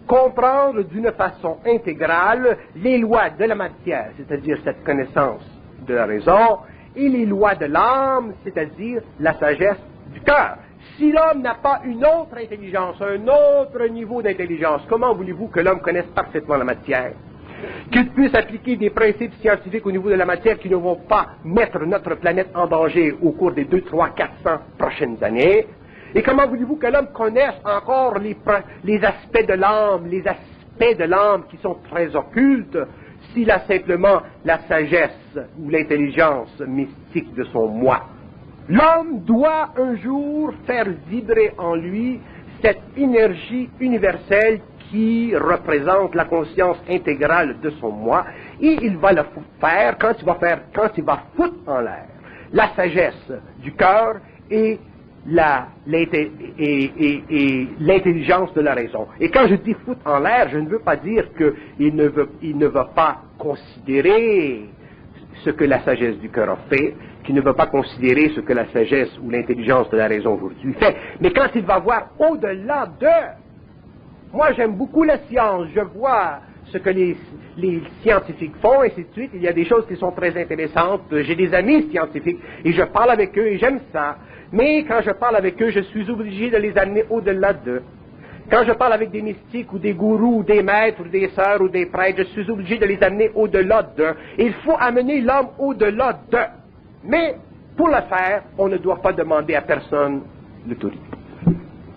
comprendre d'une façon intégrale les lois de la matière, c'est-à-dire cette connaissance de la raison, et les lois de l'âme, c'est-à-dire la sagesse du cœur. Si l'homme n'a pas une autre intelligence, un autre niveau d'intelligence, comment voulez-vous que l'homme connaisse parfaitement la matière? Qu'il puisse appliquer des principes scientifiques au niveau de la matière qui ne vont pas mettre notre planète en danger au cours des 2, 3, 400 prochaines années? Et comment voulez-vous que l'homme connaisse encore les aspects de l'âme qui sont très occultes, s'il a simplement la sagesse ou l'intelligence mystique de son moi? L'homme doit un jour faire vibrer en lui cette énergie universelle qui représente la conscience intégrale de son moi, et il va le faire quand il va foutre en l'air la sagesse du cœur et l'intelligence de la raison. Et quand je dis foutre en l'air, je ne veux pas dire qu'il ne va pas considérer ce que la sagesse du cœur a fait, qu'il ne va pas considérer ce que la sagesse ou l'intelligence de la raison aujourd'hui fait, mais quand il va voir au-delà de... Moi, j'aime beaucoup la science, je vois ce que les scientifiques font, et ainsi de suite. Il y a des choses qui sont très intéressantes. J'ai des amis scientifiques, et je parle avec eux, et j'aime ça. Mais quand je parle avec eux, je suis obligé de les amener au-delà d'eux. Quand je parle avec des mystiques, ou des gourous, ou des maîtres, ou des sœurs, ou des prêtres, je suis obligé de les amener au-delà d'eux. Il faut amener l'homme au-delà d'eux. Mais, pour le faire, on ne doit pas demander à personne l'autorité.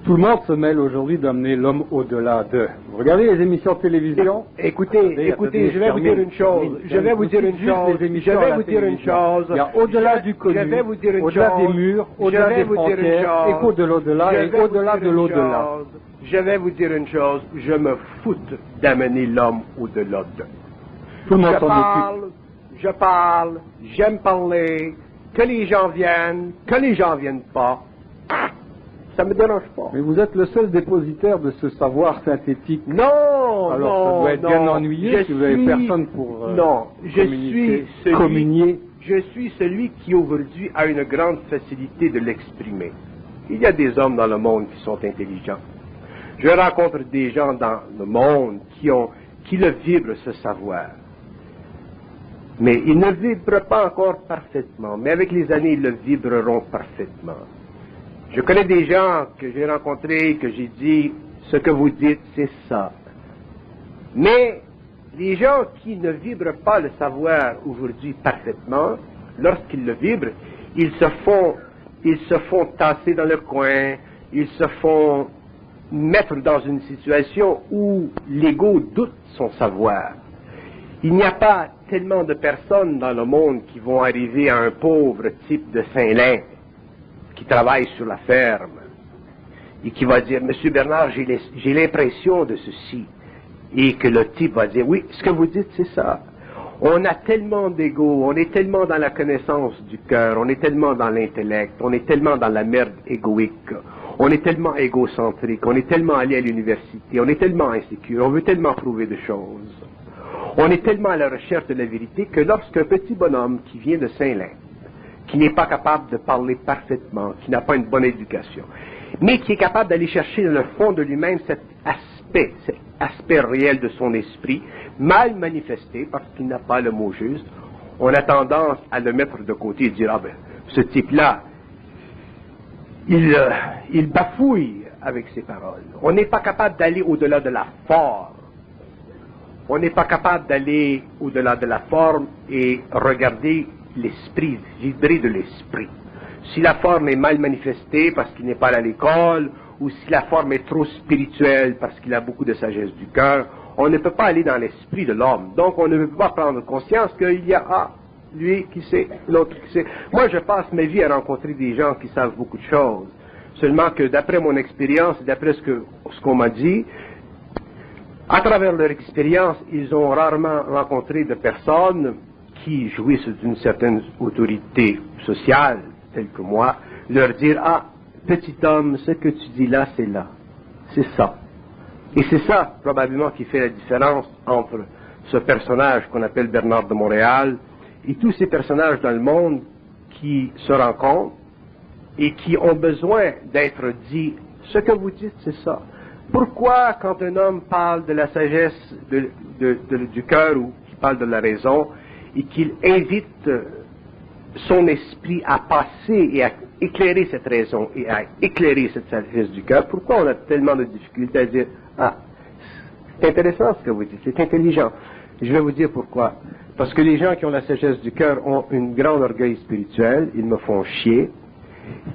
Tout le monde se mêle aujourd'hui d'amener l'homme au-delà d'eux. Vous regardez les émissions de télévision? Écoutez, je vais vous dire une chose. Il y a au-delà du connu, au-delà des murs, au-delà des frontières, et qu'au-delà et au-delà de l'au-delà. Je vais vous dire une chose. Je me foute d'amener l'homme au-delà d'eux. Tout le monde s'en occupe. Je parle, j'aime parler, que les gens viennent, que les gens viennent pas. Ça me dérange pas. Mais vous êtes le seul dépositaire de ce savoir synthétique. Non, alors ça doit être bien ennuyeux si vous n'avez personne pour communier. Je suis celui qui aujourd'hui a une grande facilité de l'exprimer. Il y a des hommes dans le monde qui sont intelligents. Je rencontre des gens dans le monde qui le vibrent ce savoir. Mais ils ne vibrent pas encore parfaitement. Mais avec les années, ils le vibreront parfaitement. Je connais des gens que j'ai rencontrés, que j'ai dit, ce que vous dites, c'est ça. Mais les gens qui ne vibrent pas le savoir aujourd'hui parfaitement, lorsqu'ils le vibrent, ils se font tasser dans le coin, ils se font mettre dans une situation où l'ego doute son savoir. Il n'y a pas tellement de personnes dans le monde qui vont arriver à un pauvre type de Saint-Lin qui travaille sur la ferme et qui va dire, Monsieur Bernard, j'ai l'impression de ceci. Et que le type va dire, oui, ce que vous dites, c'est ça. On a tellement d'ego, on est tellement dans la connaissance du cœur, on est tellement dans l'intellect, on est tellement dans la merde égoïque, on est tellement égocentrique, on est tellement allé à l'université, on est tellement insécure, on veut tellement prouver de choses. On est tellement à la recherche de la vérité que lorsqu'un petit bonhomme qui vient de Saint-Lin, qui n'est pas capable de parler parfaitement, qui n'a pas une bonne éducation, mais qui est capable d'aller chercher dans le fond de lui-même cet aspect réel de son esprit, mal manifesté parce qu'il n'a pas le mot juste, on a tendance à le mettre de côté et dire, ah ben, ce type-là, il bafouille avec ses paroles. On n'est pas capable d'aller au-delà de la forme. On n'est pas capable d'aller au-delà de la forme et regarder l'esprit, vibrer de l'esprit. Si la forme est mal manifestée parce qu'il n'est pas allé à l'école, ou si la forme est trop spirituelle parce qu'il a beaucoup de sagesse du cœur, on ne peut pas aller dans l'esprit de l'homme. Donc on ne peut pas prendre conscience qu'il y a lui qui sait, l'autre qui sait. Moi je passe ma vie à rencontrer des gens qui savent beaucoup de choses. Seulement que d'après mon expérience, d'après ce qu'on m'a dit, à travers leur expérience, ils ont rarement rencontré de personnes qui jouissent d'une certaine autorité sociale, telle que moi, leur dire, ah, petit homme, ce que tu dis là, c'est là. C'est ça. Et c'est ça, probablement, qui fait la différence entre ce personnage qu'on appelle Bernard de Montréal et tous ces personnages dans le monde qui se rencontrent et qui ont besoin d'être dit, ce que vous dites, c'est ça. Pourquoi, quand un homme parle de la sagesse du cœur ou qu'il parle de la raison et qu'il invite son esprit à passer et à éclairer cette raison et à éclairer cette sagesse du cœur, pourquoi on a tellement de difficultés à dire « Ah, c'est intéressant ce que vous dites, c'est intelligent ». Je vais vous dire pourquoi. Parce que les gens qui ont la sagesse du cœur ont une grande orgueil spirituel, ils me font chier.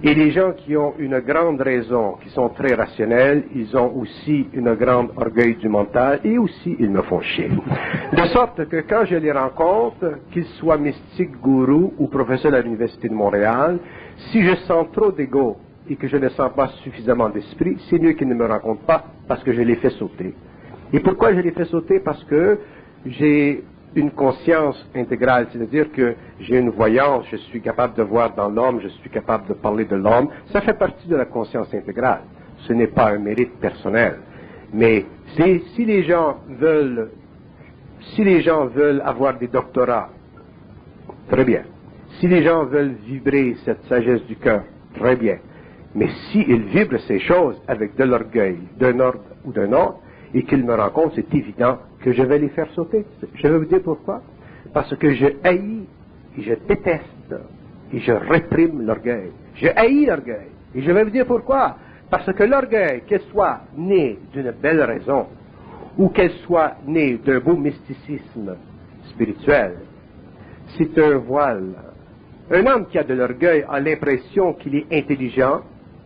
Et les gens qui ont une grande raison, qui sont très rationnels, ils ont aussi une grande orgueil du mental et aussi ils me font chier. De sorte que quand je les rencontre, qu'ils soient mystiques, gourous ou professeurs à l'Université de Montréal, si je sens trop d'ego et que je ne sens pas suffisamment d'esprit, c'est mieux qu'ils ne me rencontrent pas parce que je les fais sauter. Et pourquoi je les fais sauter? Parce que j'ai une conscience intégrale, c'est-à-dire que j'ai une voyance, je suis capable de voir dans l'homme, je suis capable de parler de l'homme, ça fait partie de la conscience intégrale. Ce n'est pas un mérite personnel. Mais si les gens veulent avoir des doctorats, très bien. Si les gens veulent vibrer cette sagesse du cœur, très bien. Mais s'ils vibrent ces choses avec de l'orgueil, d'un ordre ou d'un autre, et qu'ils me rencontrent, c'est évident que je vais les faire sauter. Je vais vous dire pourquoi. Parce que je haïs, et je déteste, et je réprime l'orgueil. Je haïs l'orgueil. Et je vais vous dire pourquoi. Parce que l'orgueil, qu'elle soit née d'une belle raison, ou qu'elle soit née d'un beau mysticisme spirituel, c'est un voile. Un homme qui a de l'orgueil a l'impression qu'il est intelligent,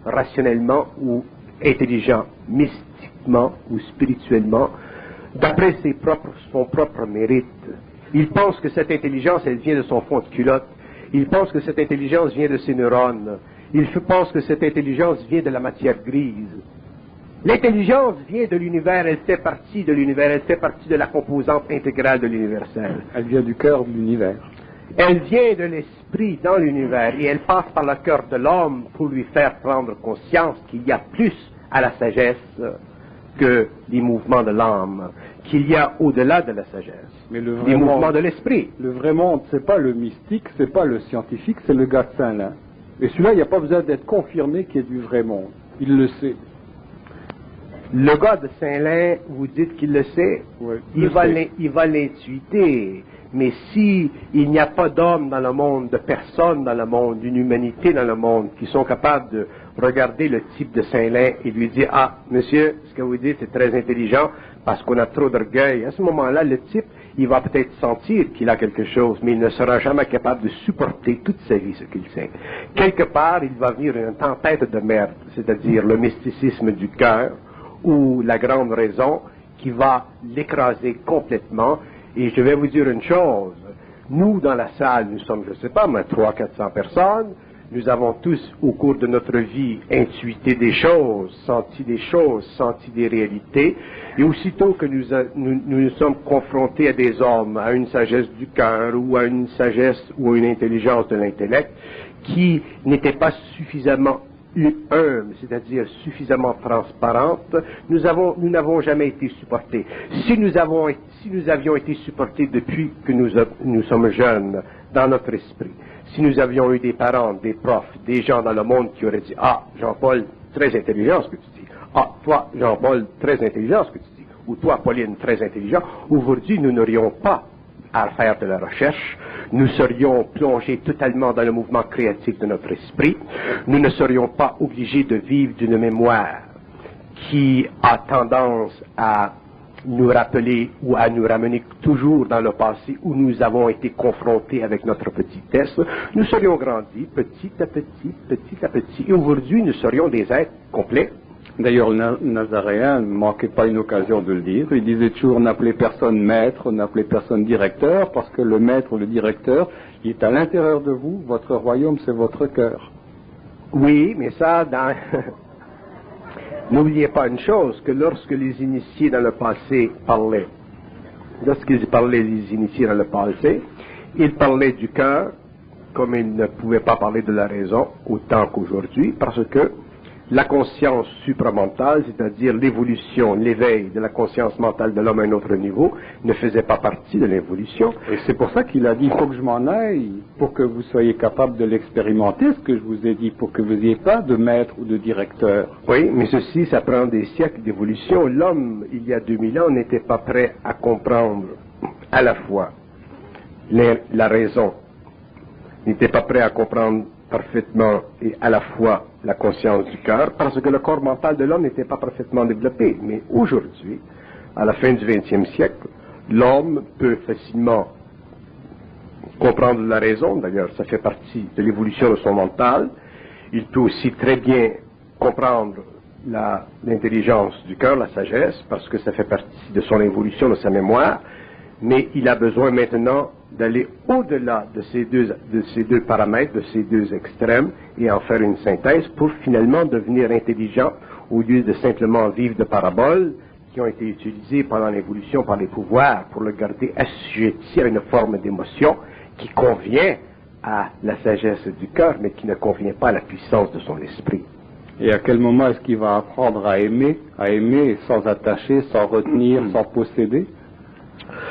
rationnellement, ou intelligent mystiquement ou spirituellement, d'après son propre mérite. Il pense que cette intelligence, elle vient de son fond de culotte. Il pense que cette intelligence vient de ses neurones. Il pense que cette intelligence vient de la matière grise. L'intelligence vient de l'univers, elle fait partie de l'univers, elle fait partie de la composante intégrale de l'universel. Elle vient du cœur de l'univers. Elle vient de l'esprit dans l'univers et elle passe par le cœur de l'homme pour lui faire prendre conscience qu'il y a plus à la sagesse que les mouvements de l'âme, qu'il y a au-delà de la sagesse, mais les mouvements de l'esprit. Le vrai monde, c'est pas le mystique, c'est pas le scientifique, c'est le gars de Saint-Lin. Et celui-là, il n'y a pas besoin d'être confirmé qu'il est du vrai monde. Il le sait. Le gars de Saint-Lin, vous dites qu'il le sait, oui, il va l'intuiter. Mais si il n'y a pas d'hommes dans le monde, de personnes dans le monde, d'une humanité dans le monde, qui sont capables de regarder le type de Saint-Lin et lui dire « Ah, monsieur, ce que vous dites c'est très intelligent parce qu'on a trop d'orgueil », à ce moment-là, le type, il va peut-être sentir qu'il a quelque chose, mais il ne sera jamais capable de supporter toute sa vie ce qu'il sait. Quelque part, il va venir une tempête de merde, c'est-à-dire le mysticisme du cœur ou la grande raison qui va l'écraser complètement. Et je vais vous dire une chose, nous dans la salle, nous sommes, je ne sais pas, 300-400 personnes, Nous avons tous, au cours de notre vie, intuité des choses, senti des réalités, et aussitôt que nous sommes confrontés à des hommes, à une sagesse du cœur, ou à une sagesse ou à une intelligence de l'intellect, qui n'était pas suffisamment humble, c'est-à-dire suffisamment transparente, nous n'avons jamais été supportés. Si nous avions été supportés depuis que nous sommes jeunes dans notre esprit, si nous avions eu des parents, des profs, des gens dans le monde qui auraient dit « Ah, Jean-Paul, très intelligent ce que tu dis. Ah, toi, Jean-Paul, très intelligent ce que tu dis. Ou toi, Pauline, très intelligent. » Aujourd'hui, nous n'aurions pas à faire de la recherche, nous serions plongés totalement dans le mouvement créatif de notre esprit, nous ne serions pas obligés de vivre d'une mémoire qui a tendance à nous rappeler ou à nous ramener toujours dans le passé où nous avons été confrontés avec notre petitesse. Nous serions grandis petit à petit, et aujourd'hui nous serions des êtres complets. D'ailleurs, le Nazaréen ne manquait pas une occasion de le dire. Il disait toujours, n'appelez personne maître, n'appelez personne directeur, parce que le maître ou le directeur, il est à l'intérieur de vous, votre royaume, c'est votre cœur. Oui, mais ça, n'oubliez pas une chose, que lorsque les initiés dans le passé parlaient, lorsqu'ils parlaient les initiés dans le passé, ils parlaient du cœur, comme ils ne pouvaient pas parler de la raison autant qu'aujourd'hui, parce que la conscience supramentale, c'est-à-dire l'évolution, l'éveil de la conscience mentale de l'homme à un autre niveau, ne faisait pas partie de l'évolution. Et c'est pour ça qu'il a dit, il faut que je m'en aille, pour que vous soyez capable de l'expérimenter, ce que je vous ai dit, pour que vous n'ayez pas de maître ou de directeur. Oui, mais ceci, ça prend des siècles d'évolution. L'homme, il y a 2000 ans, n'était pas prêt à comprendre à la fois la raison, n'était pas prêt à comprendre parfaitement et à la fois la conscience du cœur, parce que le corps mental de l'homme n'était pas parfaitement développé. Mais aujourd'hui, à la fin du XXe siècle, l'homme peut facilement comprendre la raison, d'ailleurs ça fait partie de l'évolution de son mental. Il peut aussi très bien comprendre l'intelligence du cœur, la sagesse, parce que ça fait partie de son évolution, de sa mémoire, mais il a besoin maintenant d'aller au-delà de ces deux paramètres, de ces deux extrêmes, et en faire une synthèse pour finalement devenir intelligent au lieu de simplement vivre de paraboles qui ont été utilisées pendant l'évolution par les pouvoirs pour le garder assujetti à une forme d'émotion qui convient à la sagesse du cœur, mais qui ne convient pas à la puissance de son esprit. Et à quel moment est-ce qu'il va apprendre à aimer sans attacher, sans retenir, sans posséder,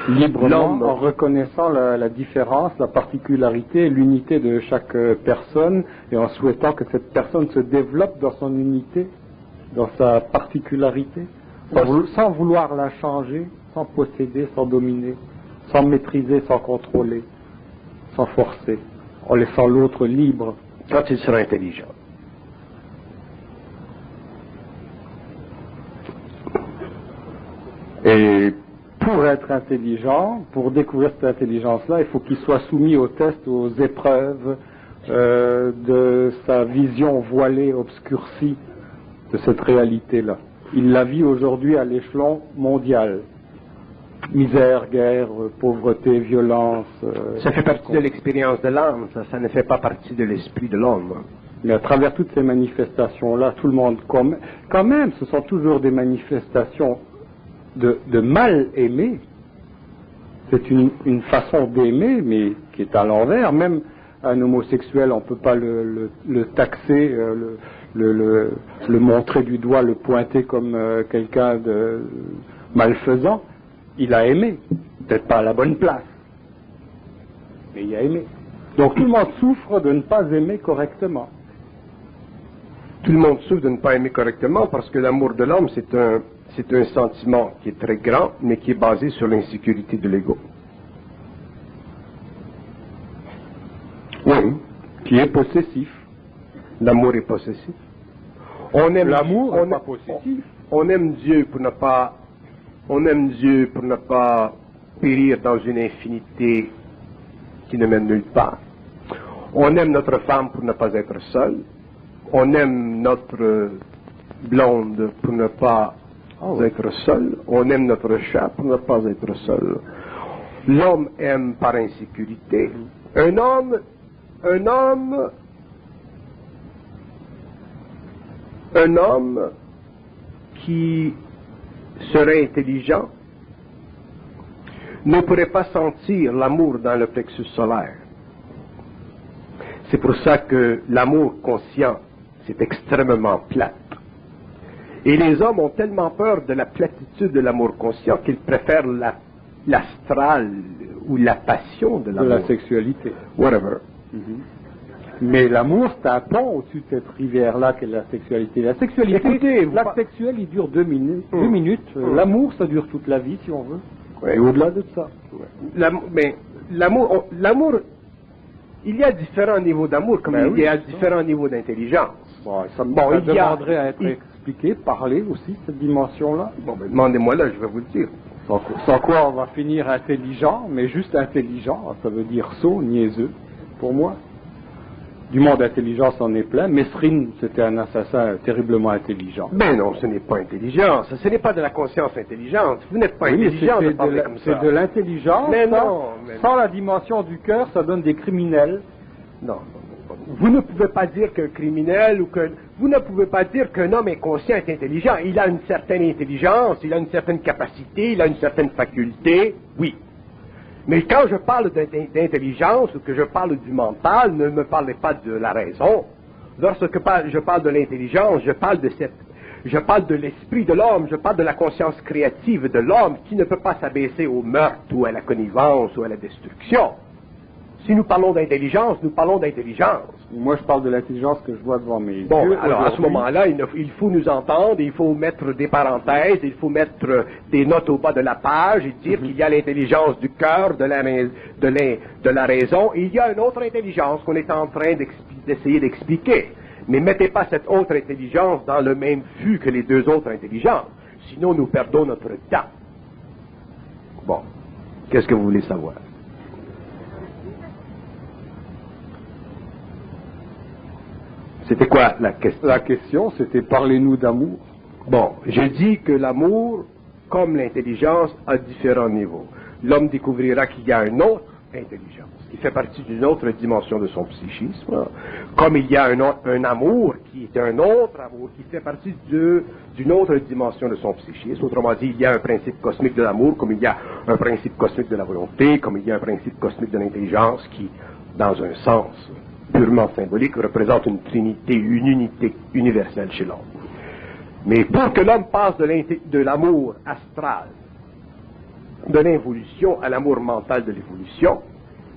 librement, en reconnaissant la différence, la particularité, l'unité de chaque personne, et en souhaitant que cette personne se développe dans son unité, dans sa particularité, sans vouloir la changer, sans posséder, sans dominer, sans maîtriser, sans contrôler, sans forcer, en laissant l'autre libre. Quand il sera intelligent. Et pour être intelligent, pour découvrir cette intelligence-là, il faut qu'il soit soumis aux tests, aux épreuves de sa vision voilée, obscurcie de cette réalité-là. Il la vit aujourd'hui à l'échelon mondial. Misère, guerre, pauvreté, violence. Ça fait partie de l'expérience de l'âme, ça ne fait pas partie de l'esprit de l'homme. Mais à travers toutes ces manifestations-là, tout le monde, quand même, ce sont toujours des manifestations de mal aimer. C'est une façon d'aimer, mais qui est à l'envers. Même un homosexuel, on ne peut pas le taxer, le montrer du doigt, le pointer comme quelqu'un de malfaisant. Il a aimé, peut-être pas à la bonne place, mais il a aimé. Donc tout le monde souffre de ne pas aimer correctement. Tout le monde souffre de ne pas aimer correctement parce que l'amour de l'homme, c'est un sentiment qui est très grand, mais qui est basé sur l'insécurité de l'ego. Oui, qui est possessif. L'amour est possessif. L'amour n'est pas possessif. On aime Dieu pour ne pas périr dans une infinité qui ne mène nulle part. On aime notre femme pour ne pas être seule. On aime notre blonde pour ne pas être seul. On aime notre chat pour ne pas être seul. L'homme aime par insécurité. Un homme un homme qui serait intelligent ne pourrait pas sentir l'amour dans le plexus solaire. C'est pour ça que l'amour conscient, c'est extrêmement plat. Et les hommes ont tellement peur de la platitude de l'amour conscient qu'ils préfèrent l'astral ou la passion de l'amour. De la sexualité. Whatever. Mais l'amour, c'est un pont au-dessus de cette rivière-là qu'est la sexualité. La sexualité, Écoutez, l'acte sexuel, il dure 2 minutes. L'amour, ça dure toute la vie, si on veut. Ouais. Et au-delà de ça. Mais l'amour, il y a différents niveaux d'amour, comme il y a différents niveaux d'intelligence. Ça demanderait à être expliqué, parler aussi, cette dimension-là. Bon, ben, demandez-moi là, je vais vous le dire. Sans quoi on va finir intelligent, mais juste intelligent, ça veut dire sot, niaiseux, pour moi. Du monde d'intelligence en est plein. Mesrine, c'était un assassin terriblement intelligent. Ben non, ce n'est pas intelligence, ce n'est pas de la conscience intelligente. Vous n'êtes pas intelligent de parler comme ça. C'est de l'intelligence, mais non, sans la dimension du cœur, ça donne des criminels. Non. Vous ne pouvez pas dire qu'un criminel ou que... Vous ne pouvez pas dire qu'un homme inconscient est intelligent. Il a une certaine intelligence, il a une certaine capacité, il a une certaine faculté, oui. Mais quand je parle d'intelligence ou que je parle du mental, ne me parlez pas de la raison. Lorsque je parle de l'intelligence, je parle de l'esprit de l'homme, je parle de la conscience créative de l'homme qui ne peut pas s'abaisser au meurtre ou à la connivence ou à la destruction. Si nous parlons d'intelligence, nous parlons d'intelligence. Moi, je parle de l'intelligence que je vois devant mes yeux. Bon, alors à ce moment-là, il faut nous entendre, il faut mettre des parenthèses, il faut mettre des notes au bas de la page et dire qu'il y a l'intelligence du cœur, de la raison, et il y a une autre intelligence qu'on est en train d'essayer d'expliquer. Mais mettez pas cette autre intelligence dans le même fût que les deux autres intelligences, sinon nous perdons notre temps. Bon, qu'est-ce que vous voulez savoir? C'était quoi la question? La question, c'était parlez-nous d'amour. Bon, je dis que l'amour, comme l'intelligence, a différents niveaux. L'homme découvrira qu'il y a une autre intelligence, qui fait partie d'une autre dimension de son psychisme, comme il y a un amour qui est un autre amour, qui fait partie d'une autre dimension de son psychisme. Autrement dit, il y a un principe cosmique de l'amour, comme il y a un principe cosmique de la volonté, comme il y a un principe cosmique de l'intelligence qui, dans un sens purement symbolique, représente une trinité, une unité universelle chez l'homme. Mais pour que l'homme passe de l'amour astral, de l'involution à l'amour mental de l'évolution,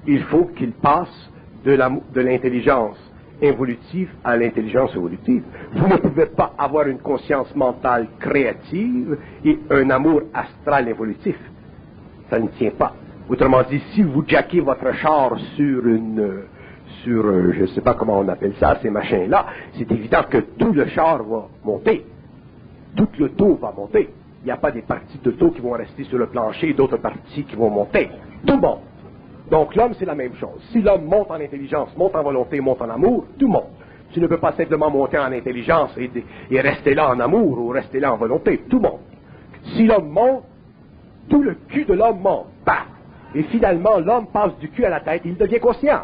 il faut qu'il passe de l'intelligence involutive à l'intelligence évolutive. Vous ne pouvez pas avoir une conscience mentale créative et un amour astral évolutif. Ça ne tient pas. Autrement dit, si vous jackez votre char sur je ne sais pas comment on appelle ça, ces machins-là, c'est évident que tout le char va monter. Tout le taux va monter. Il n'y a pas des parties de taux qui vont rester sur le plancher et d'autres parties qui vont monter. Tout monte. Donc l'homme, c'est la même chose. Si l'homme monte en intelligence, monte en volonté, monte en amour, tout monte. Tu ne peux pas simplement monter en intelligence et rester là en amour ou rester là en volonté. Tout monte. Si l'homme monte, tout le cul de l'homme monte. Bah! Et finalement, l'homme passe du cul à la tête, il devient conscient.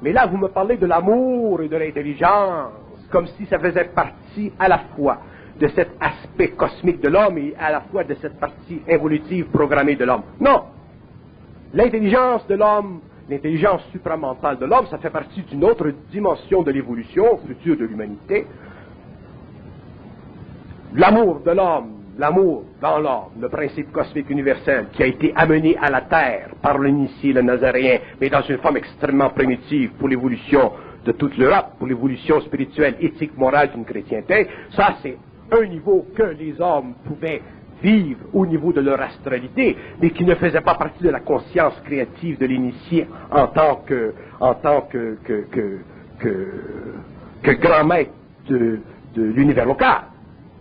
Mais là, vous me parlez de l'amour et de l'intelligence, comme si ça faisait partie à la fois de cet aspect cosmique de l'homme et à la fois de cette partie évolutive programmée de l'homme. Non! L'intelligence de l'homme, l'intelligence supramentale de l'homme, ça fait partie d'une autre dimension de l'évolution future de l'humanité. L'amour de l'homme, l'amour dans l'homme, le principe cosmique universel qui a été amené à la terre par l'initié, le Nazaréen, mais dans une forme extrêmement primitive pour l'évolution de toute l'Europe, pour l'évolution spirituelle, éthique, morale d'une chrétienté, ça c'est un niveau que les hommes pouvaient vivre au niveau de leur astralité, mais qui ne faisait pas partie de la conscience créative de l'initié en tant que grand maître de l'univers local.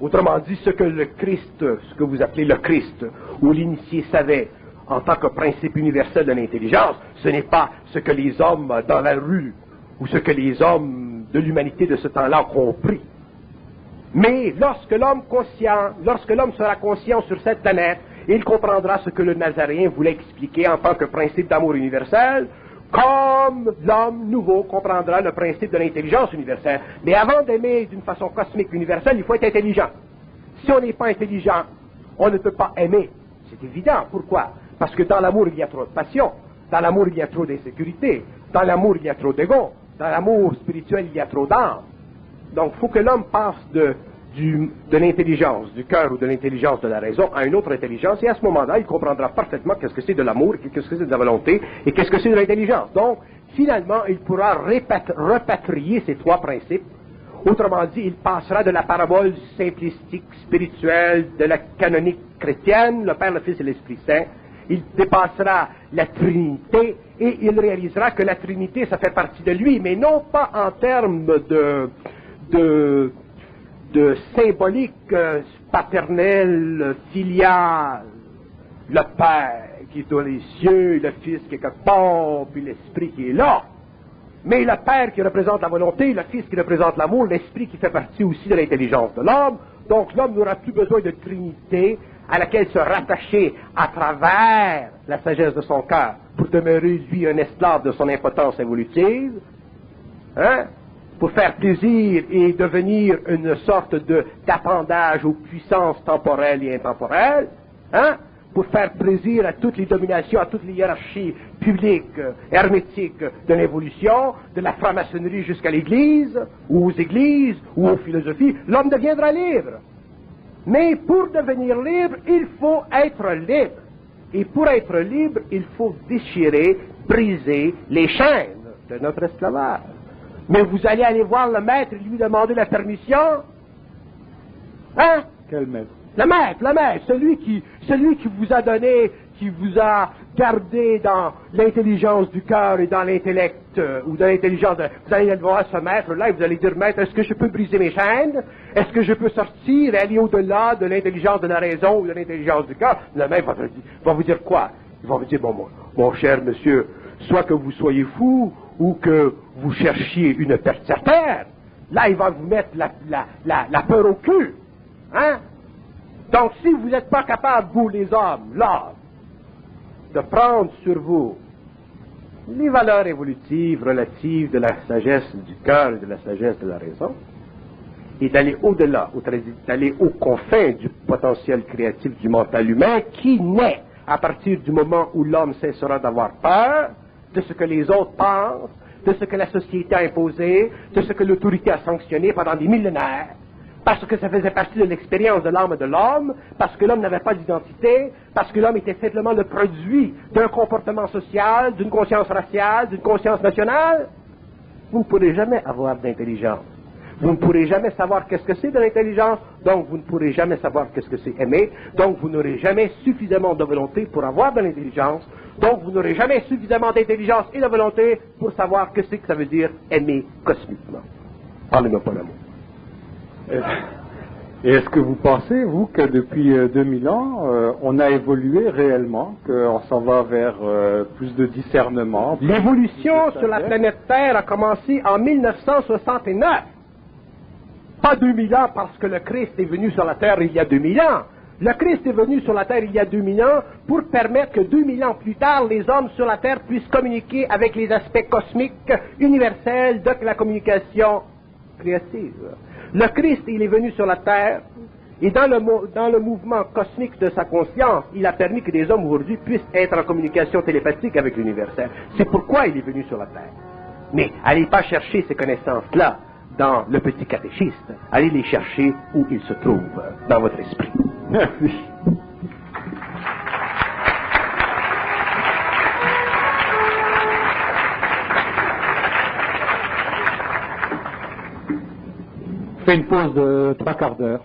Autrement dit, ce que le Christ, ce que vous appelez le Christ, ou l'initié savait en tant que principe universel de l'intelligence, ce n'est pas ce que les hommes dans la rue, ou ce que les hommes de l'humanité de ce temps-là ont compris. Mais lorsque l'homme sera conscient sur cette planète, il comprendra ce que le Nazaréen voulait expliquer en tant que principe d'amour universel, comme l'homme nouveau comprendra le principe de l'intelligence universelle. Mais avant d'aimer d'une façon cosmique universelle, il faut être intelligent. Si on n'est pas intelligent, on ne peut pas aimer. C'est évident. Pourquoi? Parce que dans l'amour, il y a trop de passion. Dans l'amour, il y a trop d'insécurité. Dans l'amour, il y a trop d'ego. Dans l'amour spirituel, il y a trop d'âme. Donc, il faut que l'homme passe de l'intelligence du cœur ou de l'intelligence de la raison à une autre intelligence, et à ce moment-là, il comprendra parfaitement qu'est-ce que c'est de l'amour, qu'est-ce que c'est de la volonté, et qu'est-ce que c'est de l'intelligence. Donc, finalement, il pourra repatrier ces trois principes. Autrement dit, il passera de la parabole simplistique, spirituelle, de la canonique chrétienne, le Père, le Fils et l'Esprit Saint. Il dépassera la Trinité, et il réalisera que la Trinité, ça fait partie de lui, mais non pas en termes de symbolique paternel, filial, le Père qui est dans les cieux, le Fils qui est quelque part, puis l'Esprit qui est là. Mais le Père qui représente la volonté, le Fils qui représente l'amour, l'Esprit qui fait partie aussi de l'intelligence de l'homme. Donc l'homme n'aura plus besoin de Trinité à laquelle se rattacher à travers la sagesse de son cœur pour demeurer, lui, un esclave de son impotence évolutive. Hein? Pour faire plaisir et devenir une sorte d'appendage aux puissances temporelles et intemporelles, hein? Pour faire plaisir à toutes les dominations, à toutes les hiérarchies publiques, hermétiques de l'évolution, de la franc-maçonnerie jusqu'à l'Église, ou aux églises, ou aux philosophies, l'homme deviendra libre. Mais pour devenir libre, il faut être libre. Et pour être libre, il faut déchirer, briser les chaînes de notre esclavage. Mais vous allez aller voir le maître et lui demander la permission? Hein? Quel maître? Le maître, celui qui vous a donné, qui vous a gardé dans l'intelligence du cœur et dans l'intellect, ou dans l'intelligence vous allez aller voir ce maître-là et vous allez dire, maître, est-ce que je peux briser mes chaînes? Est-ce que je peux sortir et aller au-delà de l'intelligence de la raison ou de l'intelligence du cœur? Le maître va vous dire quoi? Il va vous dire, bon, mon cher monsieur, soit que vous soyez fou, ou que vous cherchiez une perte certaine, là, il va vous mettre la peur au cul. Hein? Donc, si vous n'êtes pas capable, vous, les hommes, là, de prendre sur vous les valeurs évolutives relatives de la sagesse du cœur et de la sagesse de la raison, et d'aller au-delà, d'aller aux confins du potentiel créatif du mental humain qui naît à partir du moment où l'homme cessera d'avoir peur de ce que les autres pensent, de ce que la société a imposé, de ce que l'autorité a sanctionné pendant des millénaires, parce que ça faisait partie de l'expérience de l'âme et de l'homme, parce que l'homme n'avait pas d'identité, parce que l'homme était simplement le produit d'un comportement social, d'une conscience raciale, d'une conscience nationale. Vous ne pourrez jamais avoir d'intelligence. Vous ne pourrez jamais savoir qu'est-ce que c'est de l'intelligence, donc vous ne pourrez jamais savoir qu'est-ce que c'est aimer, donc vous n'aurez jamais suffisamment de volonté pour avoir de l'intelligence, donc vous n'aurez jamais suffisamment d'intelligence et de volonté pour savoir que c'est que ça veut dire aimer cosmiquement. Parlez-moi pas l'amour. Et est-ce que vous pensez, vous, que depuis 2000 ans, on a évolué réellement, qu'on s'en va vers plus de discernement? L'évolution sur la planète Terre a commencé en 1969. Pas 2000 ans parce que le Christ est venu sur la Terre il y a 2000 ans. Le Christ est venu sur la Terre il y a 2000 ans pour permettre que 2000 ans plus tard, les hommes sur la Terre puissent communiquer avec les aspects cosmiques universels de la communication créative. Le Christ, il est venu sur la Terre et dans le mouvement cosmique de sa conscience, il a permis que les hommes aujourd'hui puissent être en communication télépathique avec l'universel. C'est pourquoi il est venu sur la Terre. Mais allez pas chercher ces connaissances-là dans le petit catéchisme. Allez les chercher où ils se trouvent, dans votre esprit. Merci. On fait une pause de 3/4 d'heure.